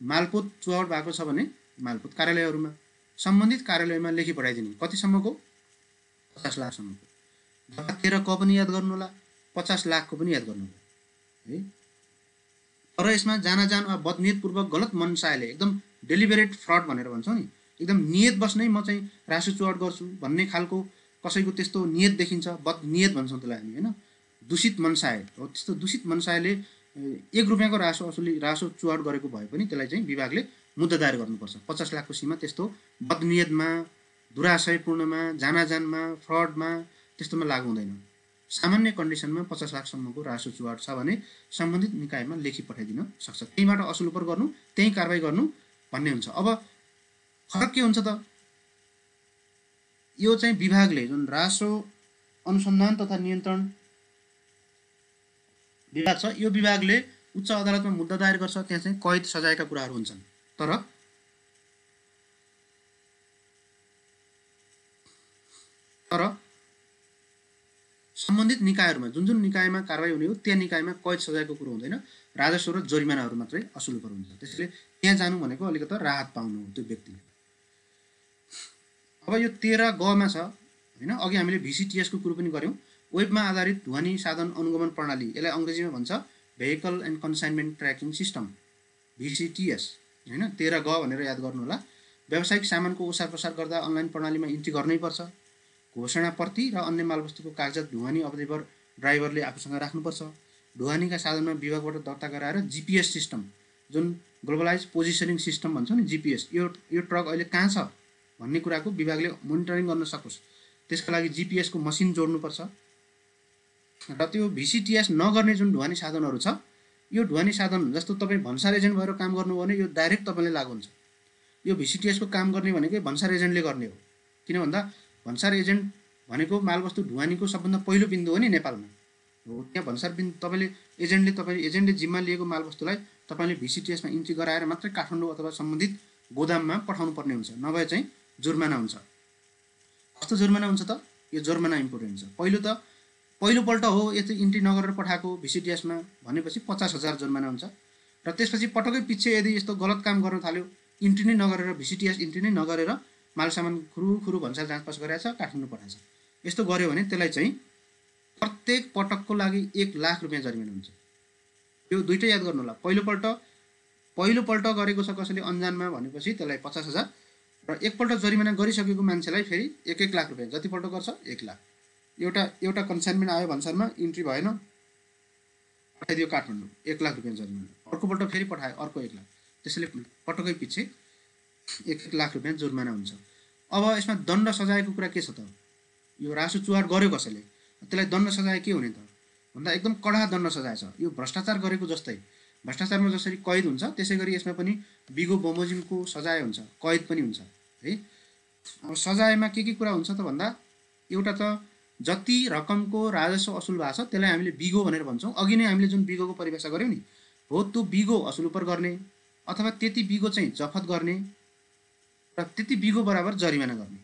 मालपोत चुहाट भएको छ भने मालपोत कार्यालयहरूमा, सम्बन्धित कार्यालयमा लेखी पठाइदिने। कतिसम्मको? 50 लाखसम्मको। दफा 13 क पनि याद गर्नु होला, 50 लाखको पनि याद गर्नु होला है। तर यसमा जानाजान वा बदनियतपूर्वक गलत मनसायले, एकदम डेलिबरेट फ्रड भनेर भन्छौँ नि, एकदम नियत बस्नै म चाहिँ रासो चुहाट गर्छु भन्ने खालको कसैको त्यस्तो नियत देखिन्छ, बदनियत भन्छौँ त्यसलाई हामी होइन। दूषित मनसाय हो, त्यस्तो दूषित मनसायले 1 रुपियाँको रासो चुहाट गरेको भए पनि त्यसलाई चाहिँ विभागले मुद्दा दायर गर्नुपर्छ। 50 लाखको सीमा त्यस्तो बदनियतमा, दुराशयपूर्णमा, जानाजानमा, फ्रडमा त्यस्तोमा लागु हुँदैन। सामान्य कन्डिसनमा 50 लाखसम्मको रासो चुहाट छ भने सम्बन्धित निकायमा लेखी पठाइदिन सक्छ। त्यहीँबाट असुल उपर गर्नु, त्यहीँ कारबाही गर्नु भन्ने हुन्छ। अब फरक के हुन्छ त, यो चाहिँ विभागले जुन राजस्व अनुसन्धान तथा नियन्त्रण विभाग छ यो विभागले उच्च अदालतमा मुद्दा दायर गर्छ, त्यहाँ चाहिँ कैद सजायका कुराहरू हुन्छन्। तर सम्बन्धित निकायहरूमा जुन जुन निकायमा कारबाही हुने हो त्यहाँ निकायमा कैद सजायको कुरो हुँदैन, राजस्व र जरिमानाहरू मात्रै असुल पर्नु हुन्छ। त्यसैले त्यहाँ जानु भनेको अलिकति राहत पाउनु हो त्यो व्यक्तिले। अब यो 13 गमा छ हैन, अघि हामीले VCTS को कुरो पनि गर्यौं, वेबमा आधारित ध्वनि साधन अनुगमन प्रणाली, यसलाई अंग्रेजीमा भन्छ vehicle and consignment tracking system VCTS हैन। 13 ग भनेर याद गर्नु होला। व्यावसायिक सामानको ओसार प्रसार गर्दा अनलाइन प्रणालीमा इन्ट्री गर्नै पर्छ। घोषणा प्रति र अन्य मालवस्तुको कागजात ढुवानी अवधिभर ड्राइभरले आफूसँग राख्नुपर्छ। ढुवानीका साधनमा विभागबाट दर्ता गराएर GPS सिस्टम, जुन ग्लोबलाइज पोजिसनिङ सिस्टम भन्छ नि GPS, यो ट्रक अहिले कहाँ छ भन्ने कुराको विभागले मोनिटरिङ गर्न सकोस् त्यसका लागि GPS को मसिन जोड्नुपर्छ। र त्यो VCTS नगर्ने जुन ढुवानी साधनहरू छ, यो ढुवानी साधन जस्तो तपाईँ भन्सार एजेन्ट भएर काम गर्नुभयो भने यो डाइरेक्ट तपाईँले लागु हुन्छ। यो VCTS को काम गर्ने भनेकै भन्सार एजेन्टले गर्ने हो। किन भन्दा भन्सार एजेन्ट भनेको मालवस्तु ढुवानीको सबभन्दा पहिलो बिन्दु हो नि नेपालमा हो। त्यहाँ भन्सार बिन्दु तपाईँले एजेन्टले जिम्मा लिएको मालवस्तुलाई तपाईँले VCTS मा इन्ट्री गराएर मात्रै काठमाडौँ अथवा सम्बन्धित गोदाममा पठाउनु पर्ने हुन्छ, नभए चाहिँ जुर्माना हुन्छ। कस्तो जुर्माना हुन्छ त? यो जुर्माना इम्पोर्टेन्ट छ। पहिलोपल्ट हो यति इन्ट्री नगरेर पठाएको VCTS मा भनेपछि 50,000 जुर्माना हुन्छ। र त्यसपछि पटकै पछि यदि यस्तो गलत काम गर्न थाल्यो, इन्ट्री नै नगरेर VCTS इन्ट्री नै नगरेर माल सामान खुरु भन्सार जाँचपास गरेछ, काठमाडौँ पठाएछ, यस्तो गर्यो भने त्यसलाई चाहिँ प्रत्येक पटकको लागि 1 लाख रुपैयाँ जरिमाना हुन्छ। यो दुईटै याद गर्नु होला। पहिलोपल्ट गरेको छ कसैले अन्जानमा भनेपछि त्यसलाई 50,000 र एकपल्ट जरिमाना गरिसकेको मान्छेलाई फेरि 1-1 लाख रुपैयाँ, जतिपल्ट गर्छ 1 लाख। एउटा कन्साइनमेन्ट आयो भन्सारमा, इन्ट्री भएन, पठाइदियो काठमाडौँ, 1 लाख रुपैयाँ जरिमाना। अर्कोपल्ट फेरि पठायो, अर्को 1 लाख। त्यसैले पटकै पछि 1-1 लाख रुपैयाँ जुर्माना हुन्छ। अब यसमा दण्ड सजायको कुरा के छ त? यो रासो चुहाड गर्यो कसैले, त्यसलाई दण्ड सजाय के हुने त भन्दा एकदम कडा दण्ड सजाय छ। यो भ्रष्टाचार गरेको जस्तै, भ्रष्टाचारमा जसरी कैद हुन्छ त्यसै गरी यसमा पनि बिगो बमोजिमको सजाय हुन्छ, कैद पनि हुन्छ है। अब सजायमा के कुरा हुन्छ त भन्दा, एउटा त जति रकमको राजस्व असुल भएको छ त्यसलाई हामीले बिगो भनेर भन्छौँ। अघि नै हामीले जुन बिगोको परिभाषा गर्यौँ नि, हो त्यो बिगो असुल उपर गर्ने अथवा त्यति बिगो चाहिँ जफत गर्ने र त्यति बिगो बराबर जरिमाना गर्ने।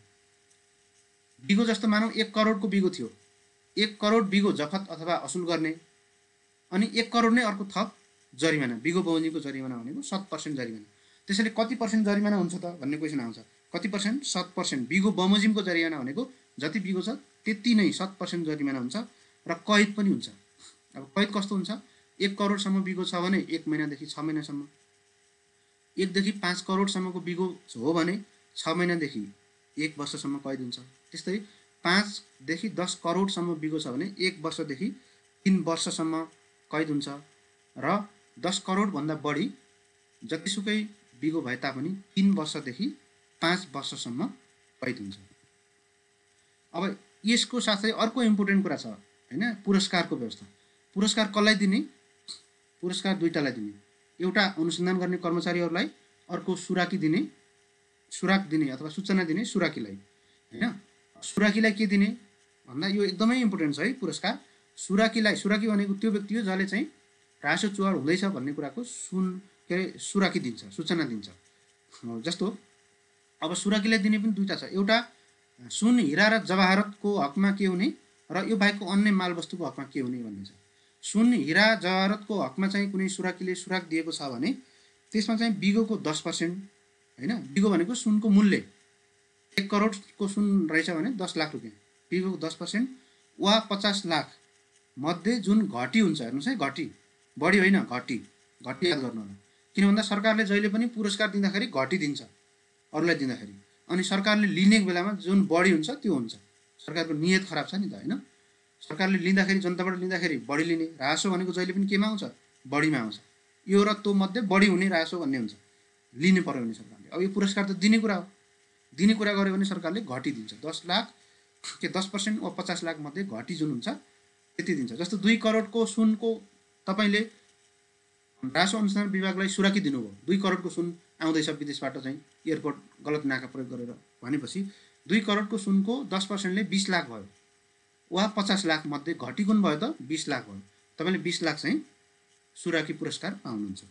बिगो जस्तो मानौ 1 करोडको बिगो थियो, 1 करोड बिगो जफत अथवा असुल गर्ने, अनि 1 करोड नै अर्को थप जरिमाना। बिगो बमोजिमको जरिमाना भनेको 7% जरिमाना। त्यसैले कति पर्सेन्ट जरिमाना हुन्छ त भन्ने क्वेसन आउँछ। कति पर्सेन्ट? 7%। बिगो बमोजिमको जरिमाना भनेको जति बिगो छ त्यति नै 7% जरिमाना हुन्छ र कैद पनि हुन्छ। अब कैद कस्तो हुन्छ? 1 करोडसम्म बिगो छ भने 1 महिनादेखि 6 महिनासम्म, 1 देखि 5 करोडसम्मको बिगो हो भने 6 महिनादेखि 1 वर्षसम्म कैद हुन्छ। त्यस्तै 5 देखि 10 करोडसम्म बिगो छ भने 1 वर्षदेखि 3 वर्षसम्म कैद हुन्छ र 10 करोड भन्दा बढी जतिसुकै बिगो भए तापनि 3 वर्षदेखि 5 वर्षसम्म कैद हुन्छ। अब यसको साथै अर्को इम्पोर्टेन्ट कुरा छ हैन, पुरस्कारको व्यवस्था। पुरस्कार कसलाई दिने? पुरस्कार दुईटालाई दिने। एउटा अनुसन्धान गर्ने कर्मचारीहरूलाई, अर्को सुराक दिने अथवा सूचना दिने सुराकीलाई हैन। सुराकीलाई के दिने भन्दा यो एकदमै इम्पोर्टेन्ट छ है पुरस्कार। सुराकी भनेको त्यो व्यक्ति हो जसले चाहिँ रासो चुहाड हुँदैछ भन्ने कुराको सुराकी दिन्छ, सूचना दिन्छ। जस्तो अब सुराकीलाई दिने पनि दुईटा छ। एउटा सुन, हिरा र जवाहरतको हकमा के हुने र यो बाहेकको अन्य मालवस्तुको हकमा के हुने भन्ने छ। सुन, हिरा, जवाहरतको हकमा चाहिँ कुनै सुराकीले सुराक दिएको छ भने त्यसमा चाहिँ बिगोको 10% हैन। बिगो भनेको सुनको मूल्य 1 करोडको सुन रहेछ भने 10 लाख रुपैयाँ, बिगोको 10% वा 50 लाख मध्ये जुन घटी हुन्छ, हेर्नुहोस् है, घटी, बढी होइन, घटी याद गर्नु होला। किन भन्दा सरकारले जहिले पनि पुरस्कार दिँदाखेरि घटी दिन्छ अरूलाई दिँदाखेरि, अनि सरकारले लिने बेलामा जुन बढी हुन्छ त्यो हुन्छ। सरकारको नियत खराब छ नि त हैन। सरकारले लिँदाखेरि, जनताबाट लिँदाखेरि बढी लिने, राजस्व भनेको जहिले पनि केमा आउँछ? बढीमा आउँछ। यो र त्यो मध्ये बढी हुने राजस्व भन्ने हुन्छ, लिने पर्यो भने सरकारले। अब यो पुरस्कार त दिने कुरा हो, दिने कुरा गर्यो भने सरकारले घटी दिन्छ। 10 लाख के 10% वा 50 लाख मध्ये घटी जुन हुन्छ त्यति दिन्छ। जस्तो 2 करोडको सुनको तपाईले राजस्व अनुसन्धान विभागलाई सुराकी दिनुभयो, 2 करोडको सुन आउँदैछ विदेशबाट चाहिँ एयरपोर्ट गलत नाका प्रयोग गरेर भनेपछि 2 करोडको सुनको 10%ले 20 लाख भयो वा 50 लाख मध्ये घटी कुन भयो त 20 लाख भयो। तपाईले 20 लाख चाहिँ सुराकी पुरस्कार पाउनुहुन्छ।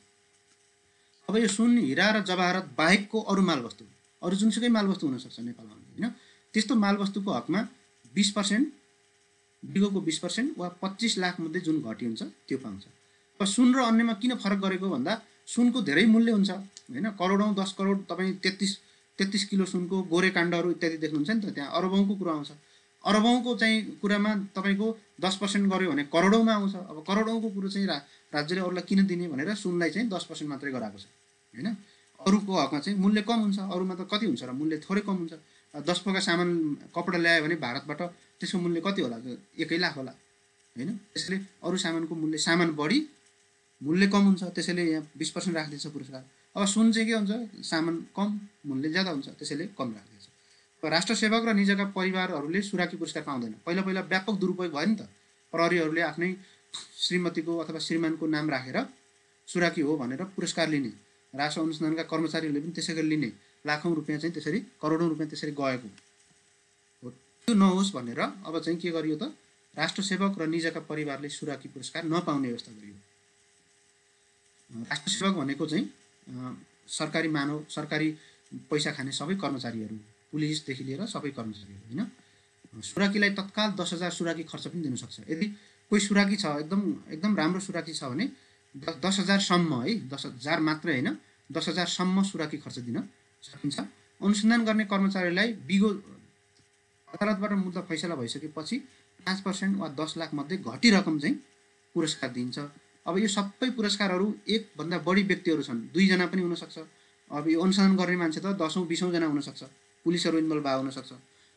अब यो सुन हीरा र जवाहरात बाहेकको अरु मालवस्तु अरु जुनसुकै मालवस्तु हुन सक्छ नेपालमा हैन, त्यस्तो मालवस्तुको हकमा 20% बिगोको 20% वा 25 लाख मध्ये जुन घटी हुन्छ त्यो पाउँछ। अब सुन र अन्यमा किन फरक गरेको भन्दा सुनको धेरै मूल्य हुन्छ हैन, करोडौं 10 करोड तपाई 33 किलो सुनको गोरे काण्डहरु इत्यादि देख्नुहुन्छ नि त, त्यहाँ अरबौंको कुरा आउँछ। अरबौंको चाहिँ कुरामा तपाईको 10% गर्यो भने करोडौंमा आउँछ। अब करोडौंको कुरो चाहिँ राज्यले अरूलाई किन दिने भनेर सुनलाई चाहिँ 10% मात्रै गराएको छ हैन। अरूको हकमा चाहिँ मूल्य कम हुन्छ, अरूमा त कति हुन्छ र मूल्य थोरै कम हुन्छ। 10 पोका सामान कपडा ल्यायो भने भारतबाट त्यसको मूल्य कति होला, 1 लाख होला हैन। त्यसैले अरू सामानको मूल्य सामान बढी मूल्य कम हुन्छ, त्यसैले यहाँ 20% राखिदिन्छ पुरस्कार। अब सुन चाहिँ के हुन्छ, सामान कम मूल्य ज्यादा हुन्छ, त्यसैले कम राखिदिन्छ। अब राष्ट्र सेवक र निजका परिवारहरूले सुराकी पुरस्कार पाउँदैन। पहिला पहिला व्यापक दुरुपयोग भयो नि त, प्रहरीहरूले आफ्नै श्रीमतीको अथवा श्रीमानको नाम राखेर सुराकी हो भनेर पुरस्कार लिने, राष्ट्र अनुसन्धानका कर्मचारीहरूले पनि त्यसै गरी लिने, लाखौं रुपैयाँ चाहिँ त्यसरी करोडौं रुपैयाँ त्यसरी गएको हो। त्यो नहोस् भनेर अब चाहिँ के गरियो त, राष्ट्र सेवक र निजका परिवारले सुराकी पुरस्कार नपाउने व्यवस्था गरियो। राष्ट्र सेवक भनेको चाहिँ सरकारी मानव, सरकारी पैसा खाने सबै कर्मचारीहरू, पुलिसदेखि लिएर सबै कर्मचारीहरू हैन। सुराकीलाई तत्काल 10,000 सुराकी खर्च पनि दिन सक्छ। यदि कोही सुराकी छ, एकदम राम्रो सुराकी छ भने 10,000 सम्म है, 10,000 मात्रै हैन, 10,000 सम्म सुराकी खर्च दिन सकिन्छ। अनुसन्धान गर्ने कर्मचारीलाई बिगो अदालतबाट मुद्दा फैसला भइसकेपछि 5% वा 10 लाख मध्ये घटी रकम चाहिँ पुरस्कार दिन्छ। अब यो सबै पुरस्कारहरू एक भन्दा बढी व्यक्तिहरू छन्, 2 जना पनि हुन सक्छ। अब यो अनुसन्धान गर्ने मान्छे त 10औं 20औं जना हुन सक्छ, पुलिसहरू इन्भल्भ हुन सक्छ,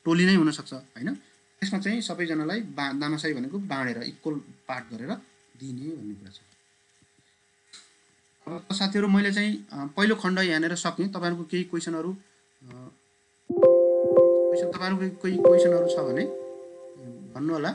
टोली नै हुन सक्छ हैन। त्यसमा चाहिँ सबैजनालाई दामासाई भनेको बाँडेर इक्वल पार्ट गरेर दिने भन्ने कुरा छ। अब साथीहरू मैले चाहिँ पहिलो खण्ड यहाँनिर सकेँ। तपाईहरुको केही क्वेशनहरु छ भने भन्नु होला।